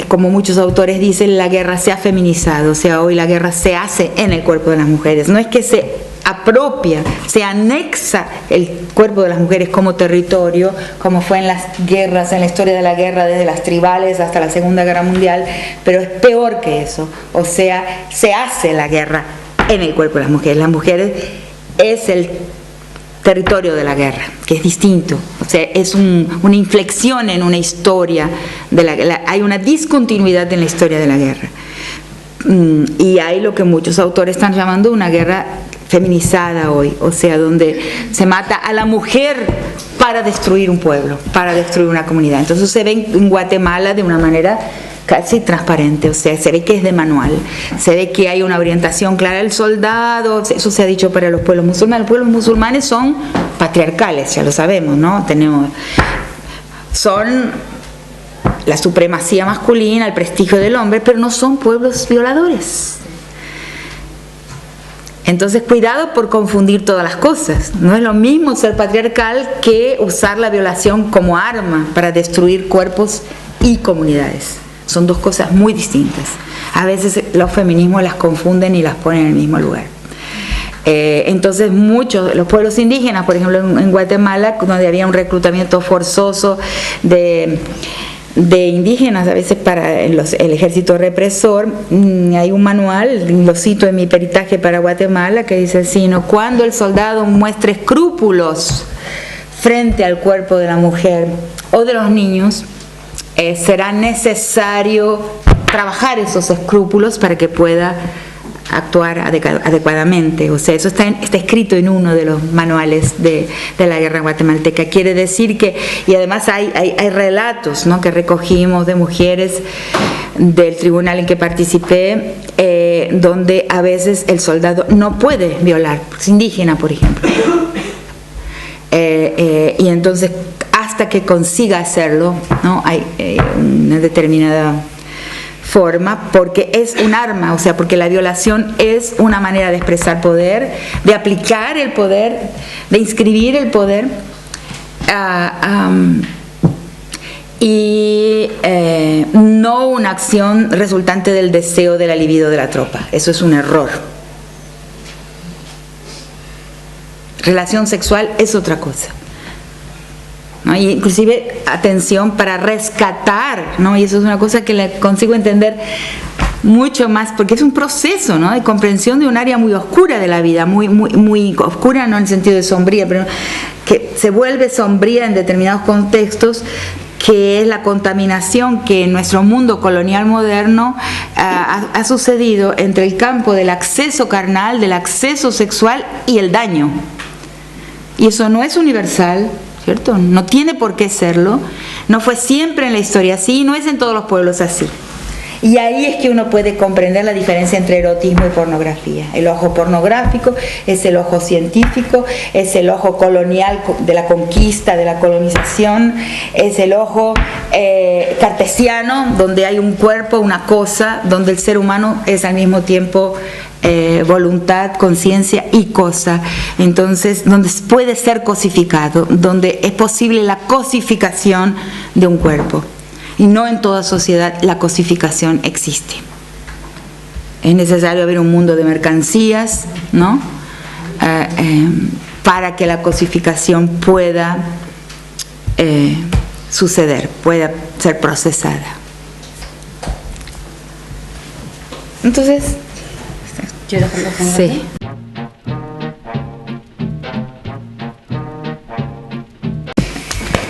como muchos autores dicen, la guerra se ha feminizado, o sea, hoy la guerra se hace en el cuerpo de las mujeres, no es que se apropia, se anexa el cuerpo de las mujeres como territorio, como fue en las guerras, en la historia de la guerra, desde las tribales hasta la Segunda Guerra Mundial, pero es peor que eso, o sea, se hace la guerra en el cuerpo de las mujeres. Las mujeres es el territorio de la guerra, que es distinto, o sea, es una inflexión en una historia, hay una discontinuidad en la historia de la guerra, y hay lo que muchos autores están llamando una guerra feminizada hoy, o sea, donde se mata a la mujer para destruir un pueblo, para destruir una comunidad. Entonces se ve en Guatemala de una manera casi transparente, o sea, se ve que es de manual, se ve que hay una orientación clara del soldado. Eso se ha dicho para los pueblos musulmanes. Los pueblos musulmanes son patriarcales, ya lo sabemos, ¿no? Son la supremacía masculina, el prestigio del hombre, pero no son pueblos violadores. Entonces, cuidado por confundir todas las cosas. No es lo mismo ser patriarcal que usar la violación como arma para destruir cuerpos y comunidades. Son dos cosas muy distintas. A veces los feminismos las confunden y las ponen en el mismo lugar. Entonces, los pueblos indígenas, por ejemplo, en Guatemala, donde había un reclutamiento forzoso de indígenas, a veces para el ejército represor, hay un manual, lo cito en mi peritaje para Guatemala, que dice así, ¿no?: cuando el soldado muestre escrúpulos frente al cuerpo de la mujer o de los niños, será necesario trabajar esos escrúpulos para que pueda actuar adecuadamente. O sea, eso está escrito en uno de los manuales de la guerra guatemalteca. Quiere decir que, y además hay relatos, ¿no?, que recogimos de mujeres del tribunal en que participé, donde a veces el soldado no puede violar, es indígena, por ejemplo, y entonces hasta que consiga hacerlo, ¿no?, hay una determinada forma, porque es un arma, o sea, porque la violación es una manera de expresar poder, de aplicar el poder, de inscribir el poder, y no una acción resultante del deseo de la libido de la tropa. Eso es un error. Relación sexual es otra cosa, ¿no? Y inclusive, atención, para rescatar, ¿no? Y eso es una cosa que le consigo entender mucho más, porque es un proceso, ¿no?, de comprensión de un área muy oscura de la vida, muy oscura, no en el sentido de sombría, pero que se vuelve sombría en determinados contextos, que es la contaminación que en nuestro mundo colonial moderno ha sucedido entre el campo del acceso carnal, del acceso sexual y el daño. Y eso no es universal, ¿cierto? No tiene por qué serlo. No fue siempre en la historia así, no es en todos los pueblos así. Y ahí es que uno puede comprender la diferencia entre erotismo y pornografía. El ojo pornográfico es el ojo científico, es el ojo colonial de la conquista, de la colonización, es el ojo cartesiano, donde hay un cuerpo, una cosa, donde el ser humano es al mismo tiempo voluntad, conciencia y cosa. Entonces, donde puede ser cosificado, donde es posible la cosificación de un cuerpo. Y no en toda sociedad la cosificación existe. Es necesario haber un mundo de mercancías, ¿no?, para que la cosificación pueda suceder, pueda ser procesada. Entonces, sí.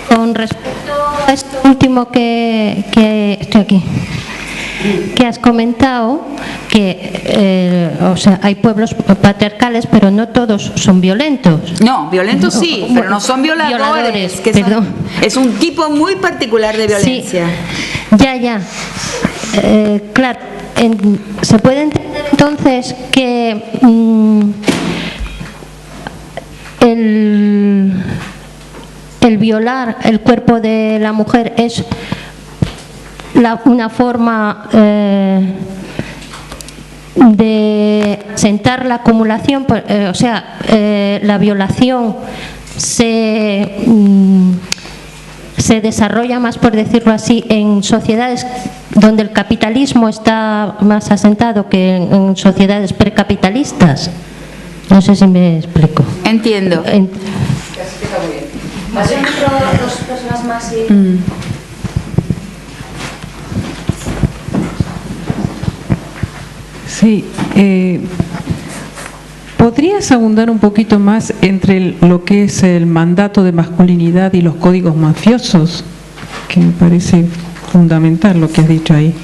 Con respecto a esto último que estoy aquí, que has comentado, que o sea, hay pueblos patriarcales, pero no todos son violentos. No, violentos sí, pero no son violadores, que son, es un tipo muy particular de violencia. Sí, ya. Claro, se puede entender entonces que el violar el cuerpo de la mujer es una forma de sentar la acumulación, o sea, la violación se desarrolla más, por decirlo así, en sociedades donde el capitalismo está más asentado que en sociedades precapitalistas. No sé si me explico. Entiendo. Dos personas más y... Sí, ¿podrías abundar un poquito más entre lo que es el mandato de masculinidad y los códigos mafiosos? Que me parece fundamental lo que has dicho ahí.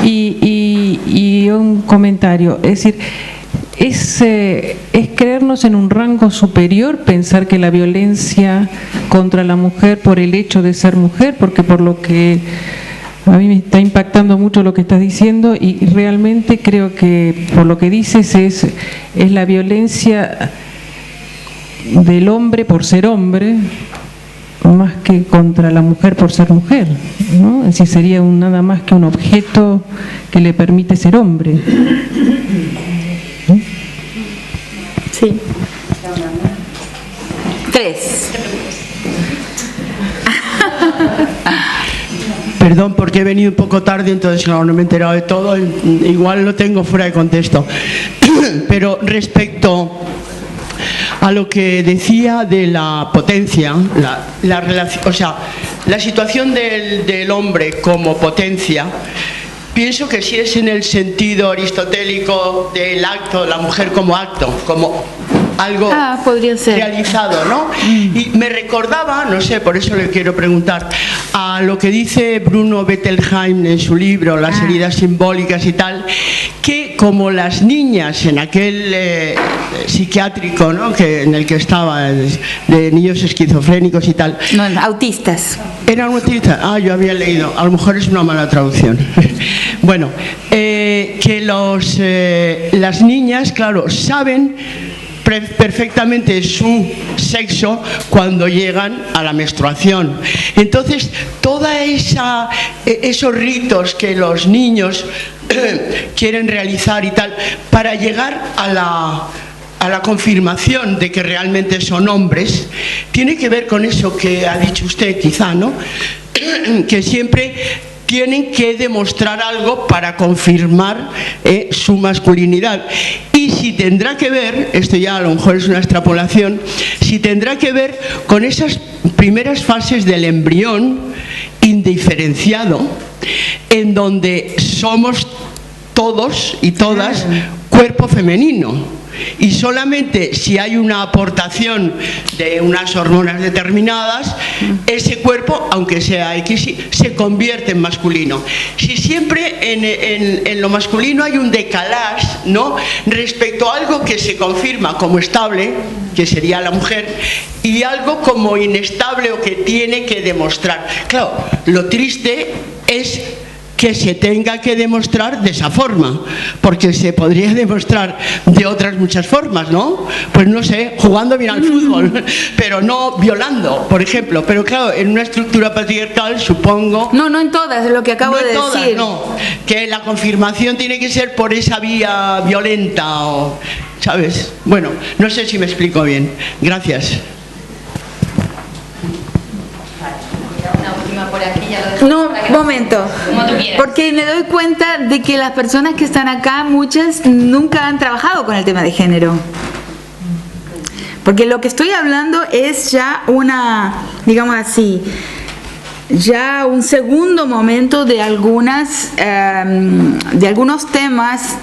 Y un comentario, es decir, ¿es creernos en un rango superior pensar que la violencia contra la mujer por el hecho de ser mujer? Porque por lo que a mí me está impactando mucho lo que estás diciendo, y realmente creo que por lo que dices es la violencia del hombre por ser hombre, más que contra la mujer por ser mujer, ¿no? Es decir, sería nada más que un objeto que le permite ser hombre. Sí. 3. Perdón, porque he venido un poco tarde, entonces no me he enterado de todo, igual lo tengo fuera de contexto. Pero respecto a lo que decía de la potencia, la relación, o sea, la situación del hombre como potencia, pienso que sí es en el sentido aristotélico del acto, la mujer como acto, como algo podría ser realizado, ¿no? Y me recordaba, no sé, por eso le quiero preguntar, a lo que dice Bruno Bettelheim en su libro Las heridas simbólicas y tal, que como las niñas en aquel psiquiátrico, ¿no?, en el que estaba, de niños esquizofrénicos y tal. No, autistas. ¿Eran autistas? Yo había leído, a lo mejor es una mala traducción. Bueno, que las niñas, claro, saben perfectamente su sexo cuando llegan a la menstruación. Entonces, esos ritos que los niños quieren realizar y tal, para llegar a la confirmación de que realmente son hombres, tiene que ver con eso que ha dicho usted, quizá, ¿no? Que siempre tienen que demostrar algo para confirmar su masculinidad. Y si tendrá que ver, esto ya a lo mejor es una extrapolación, si tendrá que ver con esas primeras fases del embrión indiferenciado, en donde somos todos y todas cuerpo femenino. Y solamente si hay una aportación de unas hormonas determinadas, ese cuerpo, aunque sea X, se convierte en masculino. Si siempre en lo masculino hay un decalage, ¿no?, respecto a algo que se confirma como estable, que sería la mujer, y algo como inestable o que tiene que demostrar. Claro, lo triste es que se tenga que demostrar de esa forma, porque se podría demostrar de otras muchas formas, ¿no? Pues no sé, jugando bien al fútbol, pero no violando, por ejemplo. Pero claro, en una estructura patriarcal, supongo... No en todas, es lo que acabo de decir. No, que la confirmación tiene que ser por esa vía violenta, o, ¿sabes? Bueno, no sé si me explico bien. Gracias. No, momento, porque me doy cuenta de que las personas que están acá, muchas nunca han trabajado con el tema de género. Porque lo que estoy hablando es ya digamos así, ya un segundo momento de algunos temas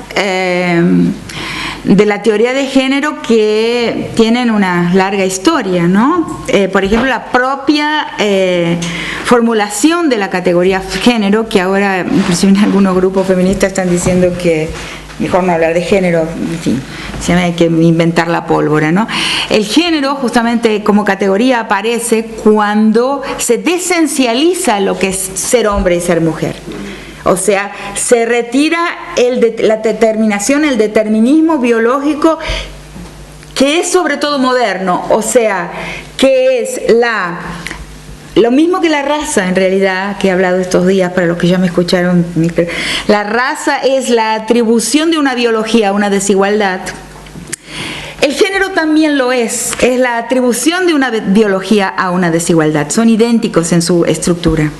de la teoría de género que tienen una larga historia, ¿no? Por ejemplo, la propia formulación de la categoría género, que ahora inclusive en algunos grupos feministas están diciendo que mejor no hablar de género, en fin, siempre hay que inventar la pólvora, ¿no? El género justamente como categoría aparece cuando se desesencializa lo que es ser hombre y ser mujer. O sea, se retira la determinación, el determinismo biológico, que es sobre todo moderno, o sea, que es lo mismo que la raza, en realidad, que he hablado estos días, para los que ya me escucharon. La raza es la atribución de una biología a una desigualdad. El género también lo es la atribución de una biología a una desigualdad. Son idénticos en su estructura.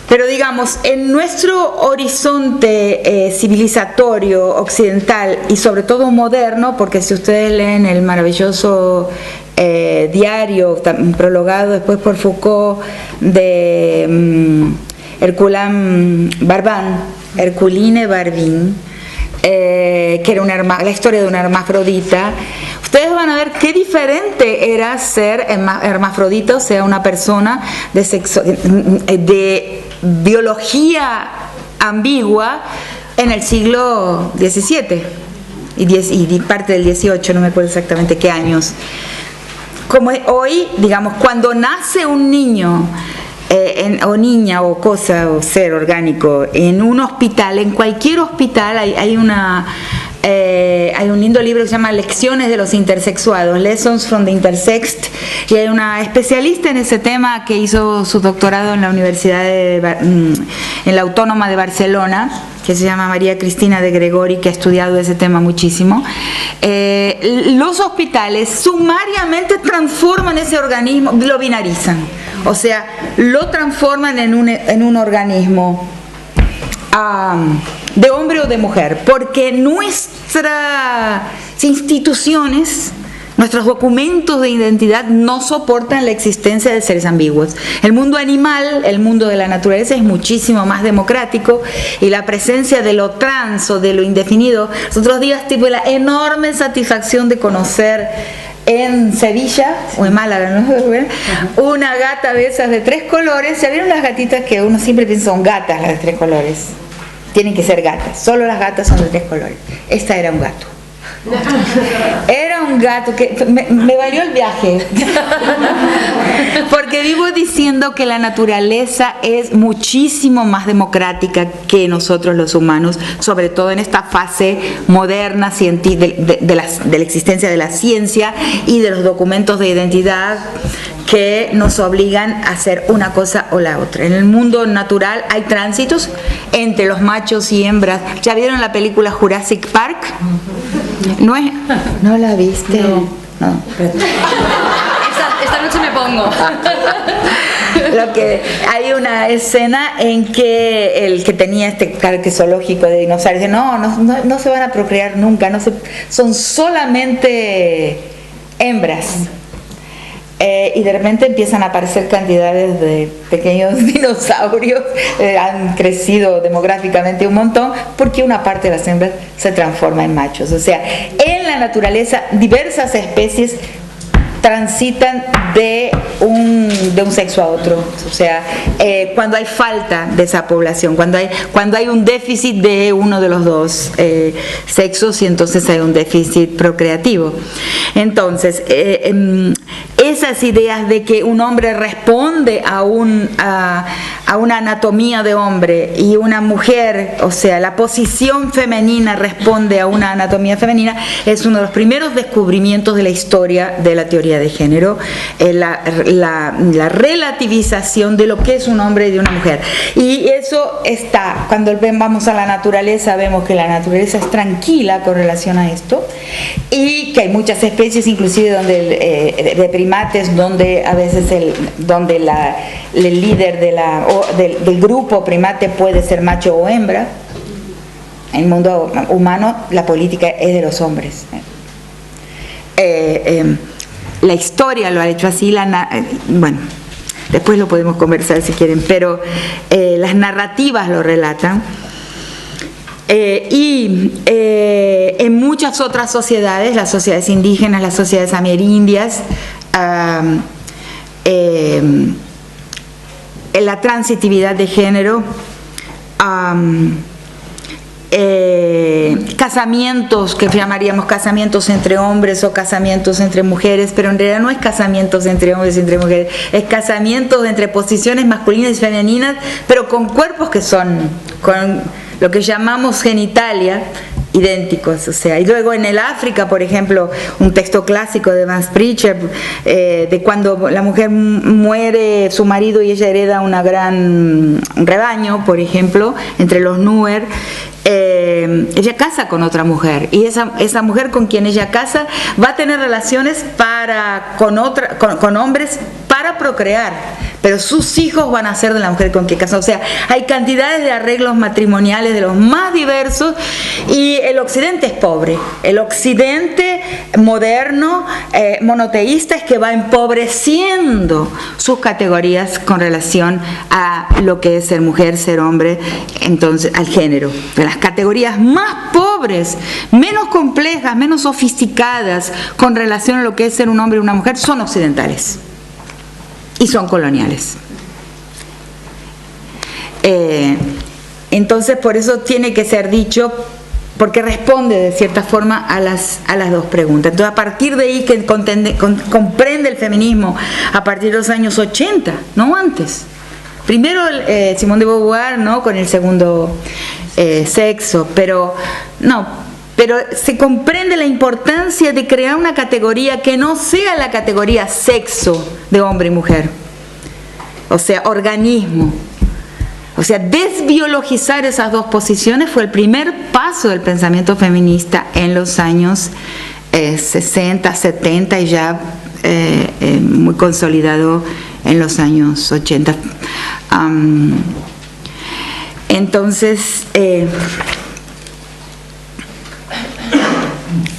Pero digamos, en nuestro horizonte civilizatorio, occidental y sobre todo moderno, porque si ustedes leen el maravilloso diario, prologado después por Foucault, de Herculine Barbin, que era la historia de una hermafrodita, ustedes van a ver qué diferente era ser hermafrodita, o sea, una persona de biología ambigua en el siglo XVII y parte del XVIII, no me acuerdo exactamente qué años. Como hoy, digamos, cuando nace un niño o niña o cosa o ser orgánico en un hospital, en cualquier hospital hay un lindo libro que se llama Lecciones de los intersexuados, Lessons from the Intersexed, y hay una especialista en ese tema que hizo su doctorado en la Universidad en la Autónoma de Barcelona, que se llama María Cristina de Gregori, que ha estudiado ese tema muchísimo. Los hospitales sumariamente transforman ese organismo, lo binarizan, o sea, lo transforman en un organismo de hombre o de mujer, porque nuestras instituciones, nuestros documentos de identidad no soportan la existencia de seres ambiguos. El mundo animal, el mundo de la naturaleza es muchísimo más democrático, y la presencia de lo trans o de lo indefinido. Los otros días tuve la enorme satisfacción de conocer en Sevilla o en Málaga, ¿no? Una gata de esas de 3 colores. ¿Se vieron las gatitas que uno siempre piensa son gatas, las de 3 colores? Tienen que ser gatas, solo las gatas son de 3 colores. Esta era un gato. Era un gato que me valió el viaje. Porque vivo diciendo que la naturaleza es muchísimo más democrática que nosotros los humanos, sobre todo en esta fase moderna de la existencia de la ciencia y de los documentos de identidad que nos obligan a hacer una cosa o la otra. En el mundo natural hay tránsitos entre los machos y hembras. ¿Ya vieron la película Jurassic Park? ¿No la viste? No. Esta noche me pongo. Hay una escena en que el que tenía este parque zoológico de dinosaurios dice, no se van a procrear nunca, son solamente hembras. Y de repente empiezan a aparecer cantidades de pequeños dinosaurios, han crecido demográficamente un montón, porque una parte de las hembras se transforma en machos. O sea, en la naturaleza diversas especies transitan de un sexo a otro. O sea, cuando hay falta de esa población, cuando hay un déficit de uno de los dos sexos, y entonces hay un déficit procreativo. Entonces, esas ideas de que un hombre responde a una anatomía de hombre y una mujer, o sea, la posición femenina responde a una anatomía femenina, es uno de los primeros descubrimientos de la historia de la teoría de género, la relativización de lo que es un hombre y de una mujer. Y eso está, cuando vamos a la naturaleza, vemos que la naturaleza es tranquila con relación a esto, y que hay muchas especies, inclusive de primates, donde a veces el líder del grupo primate puede ser macho o hembra. En el mundo humano la política es de los hombres. La historia lo ha hecho así, bueno, después lo podemos conversar si quieren, pero las narrativas lo relatan. En muchas otras sociedades, las sociedades indígenas, las sociedades amerindias, la transitividad de género, casamientos que llamaríamos casamientos entre hombres o casamientos entre mujeres, pero en realidad no es casamientos entre hombres y entre mujeres, es casamientos entre posiciones masculinas y femeninas, pero con cuerpos que son con lo que llamamos genitalia idénticos. O sea, y luego en el África, por ejemplo, un texto clásico de Vance Pritchard, de cuando la mujer muere su marido y ella hereda un rebaño, por ejemplo, entre los Nuer, ella casa con otra mujer, y esa mujer con quien ella casa va a tener relaciones con hombres para procrear, pero sus hijos van a ser de la mujer con quien casa. O sea, hay cantidades de arreglos matrimoniales de los más diversos, y el occidente es pobre. El occidente moderno, monoteísta, es que va empobreciendo sus categorías con relación a lo que es ser mujer, ser hombre, entonces al género. De las categorías más pobres, menos complejas, menos sofisticadas con relación a lo que es ser un hombre y una mujer, son occidentales y son coloniales. Entonces, por eso tiene que ser dicho, porque responde de cierta forma a las dos preguntas. Entonces, a partir de ahí que comprende el feminismo, a partir de los años 80, no antes. Primero Simone de Beauvoir, ¿no?, con el segundo sexo, pero se comprende la importancia de crear una categoría que no sea la categoría sexo de hombre y mujer, o sea, organismo. O sea, desbiologizar esas dos posiciones fue el primer paso del pensamiento feminista en los años 60, 70 y ya muy consolidado en los años 80. Entonces,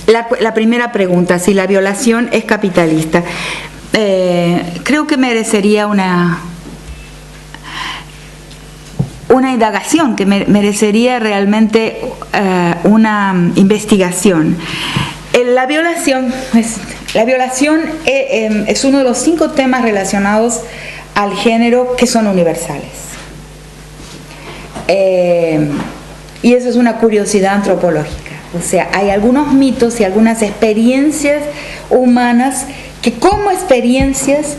la primera pregunta, si la violación es capitalista, creo que merecería una indagación, que merecería realmente una investigación. La violación es uno de los 5 temas relacionados al género que son universales. Y eso es una curiosidad antropológica. O sea, hay algunos mitos y algunas experiencias humanas que como experiencias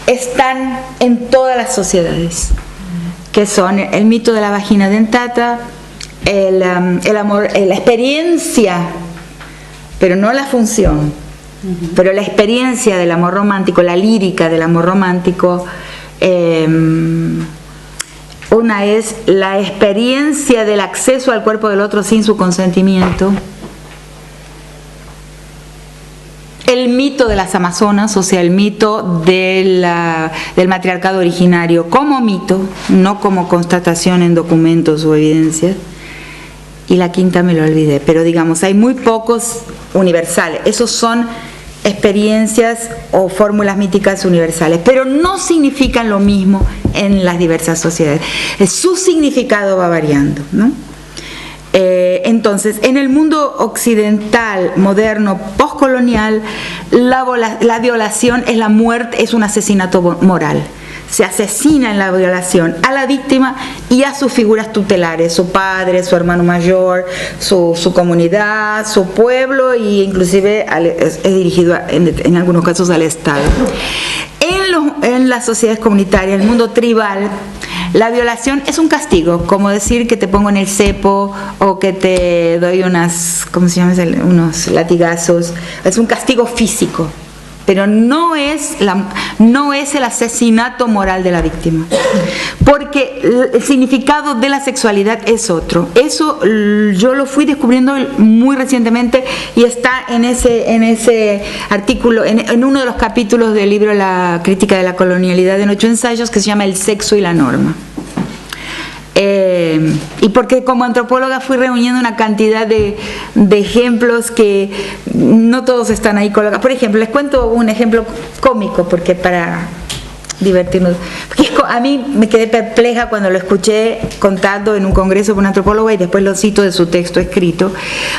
están en todas las sociedades, que son el mito de la vagina dentata, el amor, la experiencia, pero no la función, pero la experiencia del amor romántico, la lírica del amor romántico. Una es la experiencia del acceso al cuerpo del otro sin su consentimiento. El mito de las amazonas, o sea, el mito del matriarcado originario como mito, no como constatación en documentos o evidencias. Y la quinta me lo olvidé, pero digamos, hay muy pocos universales. Esos son experiencias o fórmulas míticas universales, pero no significan lo mismo en las diversas sociedades. Su significado va variando, ¿no? Entonces, en el mundo occidental, moderno, postcolonial, la violación es la muerte, es un asesinato moral. Se asesina en la violación a la víctima y a sus figuras tutelares, su padre, su hermano mayor, su comunidad, su pueblo, e inclusive es dirigido en algunos casos al Estado. En las sociedades comunitarias, el mundo tribal, la violación es un castigo, como decir que te pongo en el cepo o que te doy unos latigazos. Es un castigo físico, pero no es el asesinato moral de la víctima, porque el significado de la sexualidad es otro. Eso yo lo fui descubriendo muy recientemente y está en ese artículo, en uno de los capítulos del libro La crítica de la colonialidad en 8 ensayos, que se llama El sexo y la norma. Y porque como antropóloga fui reuniendo una cantidad de ejemplos que no todos están ahí colocados. Por ejemplo, les cuento un ejemplo cómico, porque para divertirnos. Porque a mí me quedé perpleja cuando lo escuché contando en un congreso por una antropóloga, y después lo cito de su texto escrito.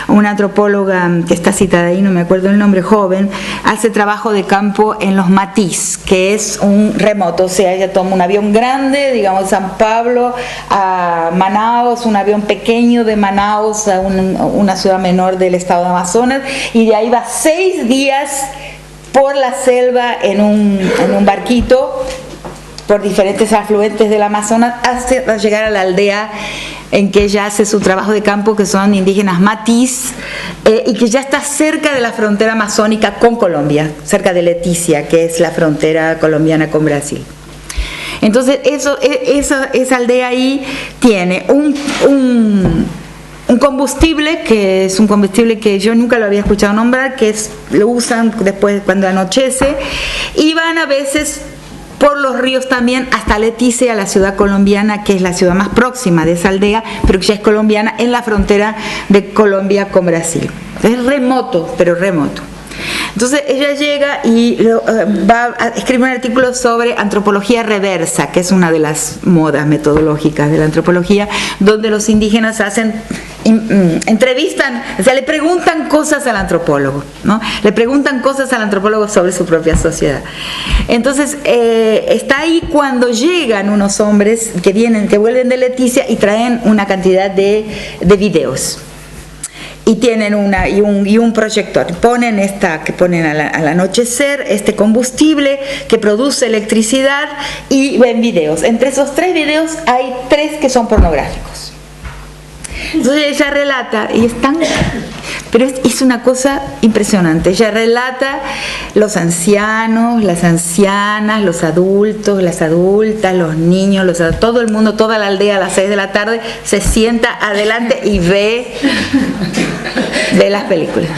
Una antropóloga que está citada ahí, no me acuerdo el nombre, joven, hace trabajo de campo en los Matís, que es un remoto, o sea, ella toma un avión grande, digamos San Pablo a Manaos, un avión pequeño de Manaos a una ciudad menor del estado de Amazonas, y de ahí va 6 días por la selva en un barquito por diferentes afluentes del Amazonas hasta llegar a la aldea en que ella hace su trabajo de campo, que son indígenas Matís, y que ya está cerca de la frontera amazónica con Colombia, cerca de Leticia, que es la frontera colombiana con Brasil. Entonces esa aldea ahí tiene un combustible, que es un combustible que yo nunca lo había escuchado nombrar, lo usan después cuando anochece, y van a veces por los ríos también hasta Leticia, la ciudad colombiana, que es la ciudad más próxima de esa aldea, pero que ya es colombiana, en la frontera de Colombia con Brasil. Es remoto, pero remoto. Entonces ella llega y va a escribir un artículo sobre antropología reversa, que es una de las modas metodológicas de la antropología, donde los indígenas entrevistan, o sea, le preguntan cosas al antropólogo, ¿no? Le preguntan cosas al antropólogo sobre su propia sociedad. Entonces está ahí cuando llegan unos hombres que vuelven de Leticia y traen una cantidad de videos. Y tienen un proyector, ponen al anochecer este combustible que produce electricidad, y ven videos. Entre esos 3 videos hay 3 que son pornográficos. Entonces ella relata, pero es una cosa impresionante. Ella relata los ancianos, las ancianas, los adultos, las adultas, los niños, todo el mundo, toda la aldea a las 6 de la tarde se sienta adelante y ve las películas.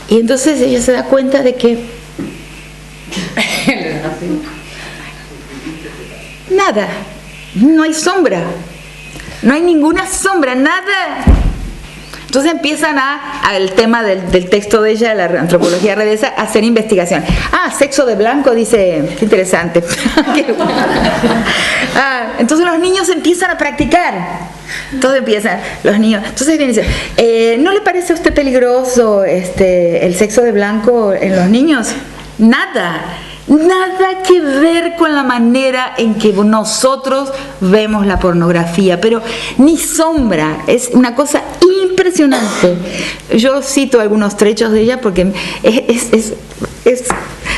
Y entonces ella se da cuenta de que nada, no hay sombra. No hay ninguna sombra, nada. Entonces empiezan al tema del texto de ella, la antropología reversa, a hacer investigación. Sexo de blanco, dice, qué interesante. Entonces los niños empiezan a practicar. Entonces empiezan los niños. Entonces vienen y dicen, ¿no le parece a usted peligroso el sexo de blanco en los niños? Nada. Nada que ver con la manera en que nosotros vemos la pornografía, pero ni sombra, es una cosa impresionante. Yo cito algunos trechos de ella porque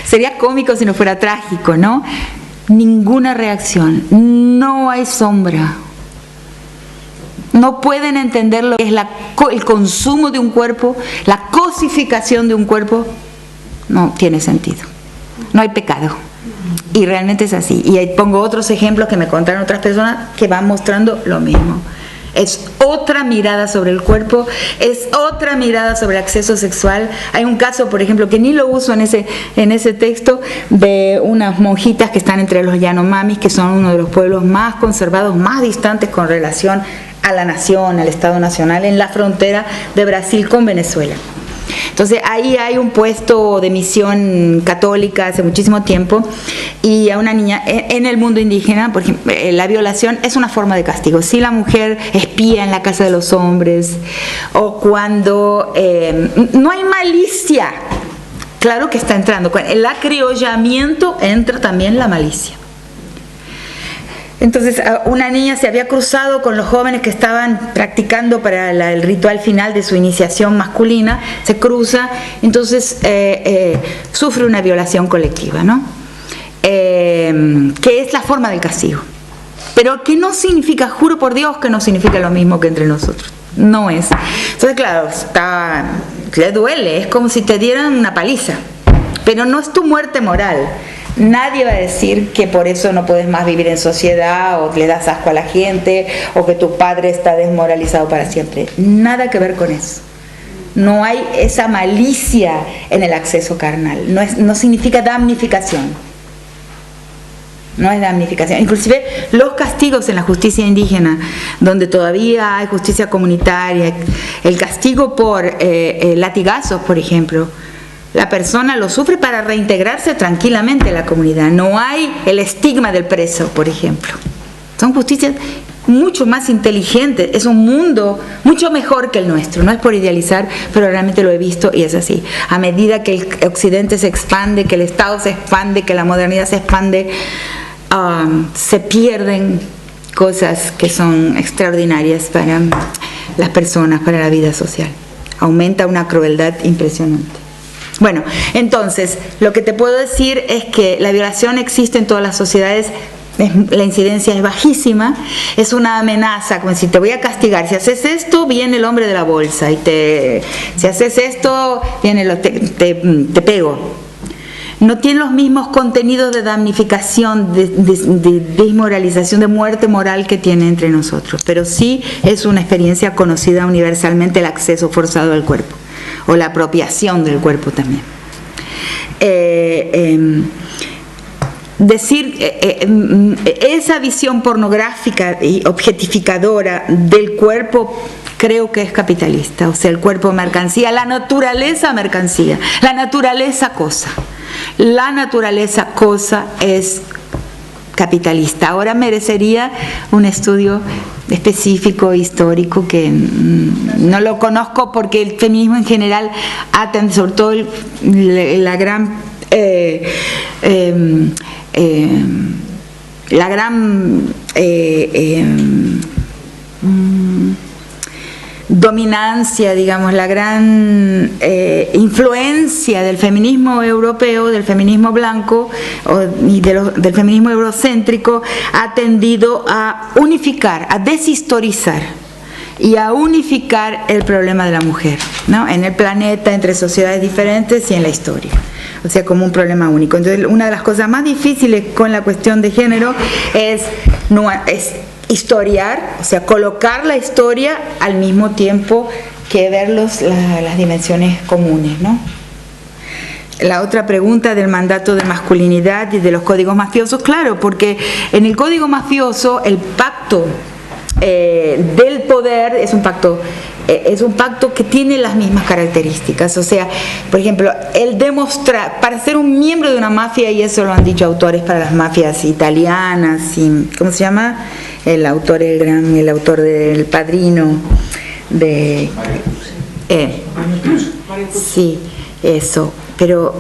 sería cómico si no fuera trágico, ¿no? Ninguna reacción, no hay sombra. No pueden entender lo que es el consumo de un cuerpo, la cosificación de un cuerpo, no tiene sentido. No hay pecado. Y realmente es así. Y ahí pongo otros ejemplos que me contaron otras personas que van mostrando lo mismo. Es otra mirada sobre el cuerpo, es otra mirada sobre el acceso sexual. Hay un caso, por ejemplo, que ni lo uso en ese texto, de unas monjitas que están entre los Yanomamis, que son uno de los pueblos más conservados, más distantes con relación a la nación, al Estado Nacional, en la frontera de Brasil con Venezuela. Entonces ahí hay un puesto de misión católica hace muchísimo tiempo, y a una niña en el mundo indígena, por ejemplo, la violación es una forma de castigo. Si la mujer espía en la casa de los hombres, o cuando no hay malicia, claro que está entrando, con el acriollamiento entra también la malicia. Entonces una niña se había cruzado con los jóvenes que estaban practicando para el ritual final de su iniciación masculina, se cruza, entonces sufre una violación colectiva, ¿no? Que es la forma del castigo, pero que no significa, juro por Dios que no significa lo mismo que entre nosotros, no es. Entonces claro, le duele, es como si te dieran una paliza, pero no es tu muerte moral. Nadie va a decir que por eso no puedes más vivir en sociedad, o le das asco a la gente, o que tu padre está desmoralizado para siempre. Nada que ver con eso. No hay esa malicia en el acceso carnal. No significa damnificación. No es damnificación. Inclusive los castigos en la justicia indígena, donde todavía hay justicia comunitaria, el castigo por latigazos, por ejemplo, la persona lo sufre para reintegrarse tranquilamente en la comunidad. No hay el estigma del preso, por ejemplo. Son justicias mucho más inteligentes. Es un mundo mucho mejor que el nuestro. No es por idealizar, pero realmente lo he visto y es así. A medida que el occidente se expande, que el Estado se expande, que la modernidad se expande, se pierden cosas que son extraordinarias para las personas, para la vida social. Aumenta una crueldad impresionante. Bueno, entonces, lo que te puedo decir es que la violación existe en todas las sociedades, la incidencia es bajísima, es una amenaza, como si te voy a castigar, si haces esto, viene el hombre de la bolsa, y si haces esto, viene te pego. No tiene los mismos contenidos de damnificación, de desmoralización, de muerte moral que tiene entre nosotros, pero sí es una experiencia conocida universalmente, el acceso forzado al cuerpo, o la apropiación del cuerpo también. Esa visión pornográfica y objetificadora del cuerpo creo que es capitalista, o sea, el cuerpo mercancía, la naturaleza mercancía, la naturaleza cosa. La naturaleza cosa es capitalista. Ahora merecería un estudio específico, histórico, que no lo conozco porque el feminismo en general atiende sobre todo la gran dominancia, digamos, la gran influencia del feminismo europeo, del feminismo blanco y del feminismo eurocéntrico, ha tendido a unificar, a deshistorizar y a unificar el problema de la mujer, ¿no? En el planeta, entre sociedades diferentes y en la historia. O sea, como un problema único. Entonces, una de las cosas más difíciles con la cuestión de género es historiar, o sea, colocar la historia al mismo tiempo que ver las dimensiones comunes, ¿no? La otra pregunta del mandato de masculinidad y de los códigos mafiosos, claro, porque en el código mafioso el pacto del poder es un pacto que tiene las mismas características. O sea, por ejemplo, el demostrar, para ser un miembro de una mafia, y eso lo han dicho autores para las mafias italianas, y, ¿cómo se llama? El autor del Padrino, sí, eso. Pero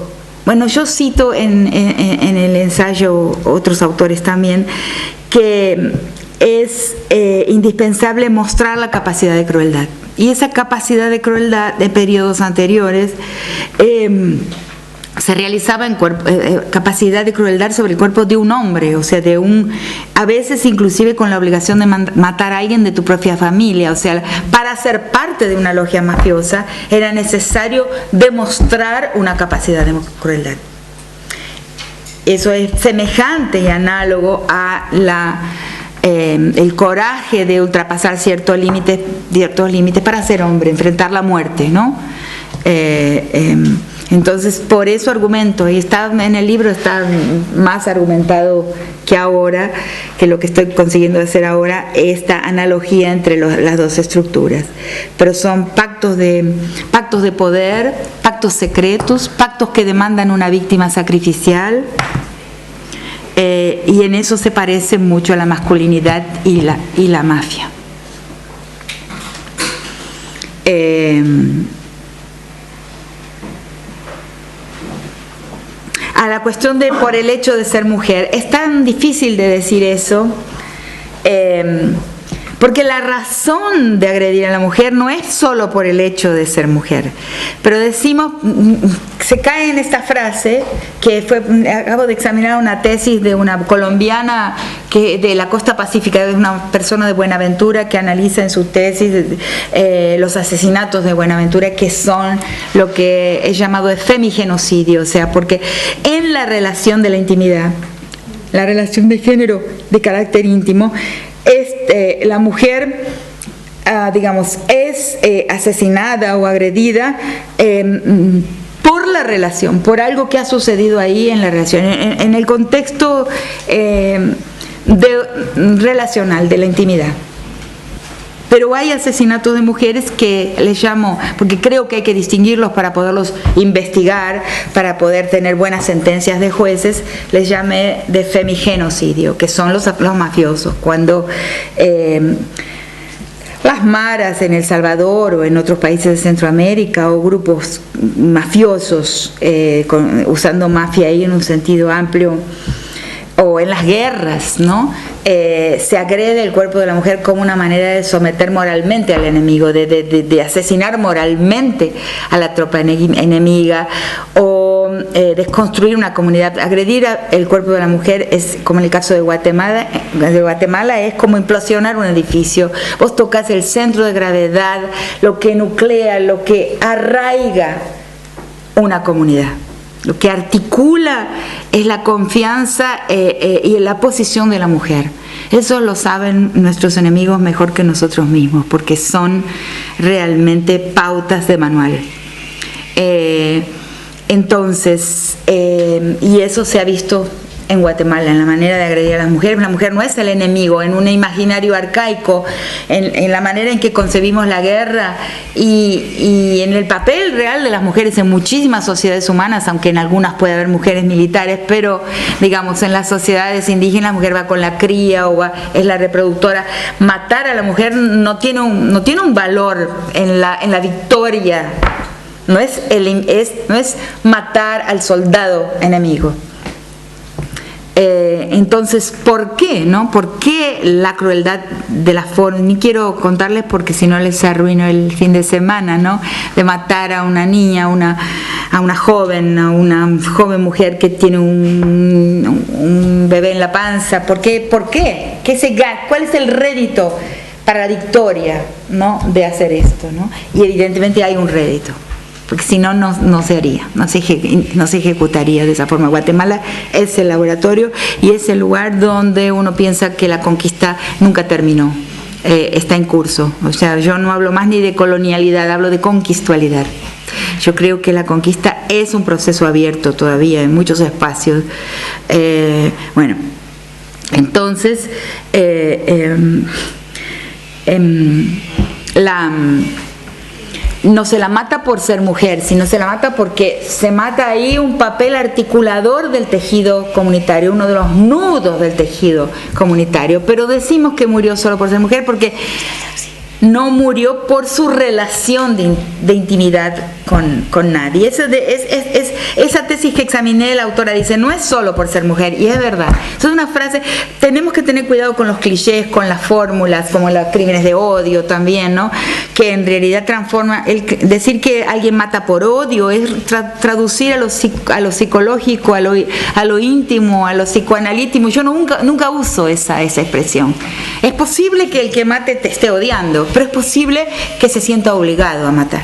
bueno, yo cito en el ensayo, otros autores también, que es indispensable mostrar la capacidad de crueldad. Y esa capacidad de crueldad de periodos anteriores se realizaba en capacidad de crueldad sobre el cuerpo de un hombre, o sea, a veces inclusive con la obligación de matar a alguien de tu propia familia. O sea, para ser parte de una logia mafiosa era necesario demostrar una capacidad de crueldad. Eso es semejante y análogo a el coraje de ultrapasar ciertos límites para ser hombre, enfrentar la muerte, ¿no? Entonces, por eso argumento, y está en el libro, está más argumentado que ahora, que lo que estoy consiguiendo hacer ahora, esta analogía entre las dos estructuras. Pero son pactos de poder, pactos secretos, pactos que demandan una víctima sacrificial, y en eso se parece mucho a la masculinidad y la mafia. A la cuestión de por el hecho de ser mujer, es tan difícil de decir eso, porque la razón de agredir a la mujer no es solo por el hecho de ser mujer. Pero decimos, se cae en esta frase, acabo de examinar una tesis de una colombiana de la costa pacífica, de una persona de Buenaventura que analiza en su tesis los asesinatos de Buenaventura, que son lo que es llamado de femigenocidio, o sea, porque en la relación de la intimidad, la relación de género de carácter íntimo, la mujer, digamos, es asesinada o agredida por la relación, por algo que ha sucedido ahí en la relación, en el contexto relacional de la intimidad. Pero hay asesinatos de mujeres que les llamo, porque creo que hay que distinguirlos para poderlos investigar, para poder tener buenas sentencias de jueces, les llamé de femigenocidio, que son los mafiosos. Cuando las maras en El Salvador o en otros países de Centroamérica, o grupos mafiosos usando mafia ahí en un sentido amplio, o en las guerras, ¿no? Se agrede el cuerpo de la mujer como una manera de someter moralmente al enemigo, de asesinar moralmente a la tropa enemiga, o desconstruir una comunidad. Agredir el cuerpo de la mujer es, como en el caso de Guatemala, es como implosionar un edificio. Vos tocas el centro de gravedad, lo que nuclea, lo que arraiga una comunidad. Lo que articula es la confianza y la posición de la mujer. Eso lo saben nuestros enemigos mejor que nosotros mismos, porque son realmente pautas de manual. Entonces, y eso se ha visto en Guatemala, en la manera de agredir a las mujeres. La mujer no es el enemigo, en un imaginario arcaico, en la manera en que concebimos la guerra y en el papel real de las mujeres en muchísimas sociedades humanas, aunque en algunas puede haber mujeres militares, pero digamos en las sociedades indígenas la mujer va con la cría o es la reproductora. Matar a la mujer no tiene un valor en la victoria, no es matar al soldado enemigo. Entonces, ¿por qué? ¿No? ¿Por qué la crueldad de la forma? Ni quiero contarles porque si no les arruino el fin de semana, ¿no? De matar a una niña, a una joven mujer que tiene un bebé en la panza. ¿Por qué? ¿Cuál es el rédito para la victoria, ¿no? De hacer esto, ¿no? Y evidentemente hay un rédito, porque si no, no se haría, no se ejecutaría de esa forma. Guatemala es el laboratorio y es el lugar donde uno piensa que la conquista nunca terminó, está en curso. O sea, yo no hablo más ni de colonialidad, hablo de conquistualidad. Yo creo que la conquista es un proceso abierto todavía en muchos espacios. Bueno, entonces, no se la mata por ser mujer, sino se la mata porque se mata ahí un papel articulador del tejido comunitario, uno de los nudos del tejido comunitario. Pero decimos que murió solo por ser mujer porque no murió por su relación de intimidad con nadie. Esa tesis que examiné, la autora dice, no es solo por ser mujer, y es verdad. Eso es una frase, tenemos que tener cuidado con los clichés, con las fórmulas, como los crímenes de odio también, ¿no? Que en realidad transforma, decir que alguien mata por odio es traducir a lo psicológico, a lo íntimo, a lo psicoanalítico. Yo nunca uso esa expresión. Es posible que el que mate te esté odiando, pero es posible que se sienta obligado a matar.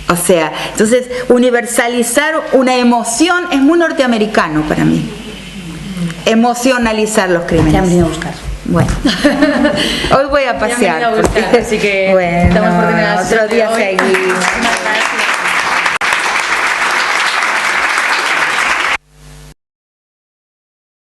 O sea, entonces universalizar una emoción es muy norteamericano para mí. Emocionalizar los crímenes. Ya me venido a buscar. Bueno, hoy voy a pasear. Ya me he venido a buscar, así que bueno, estamos por tener la otro día seguimos.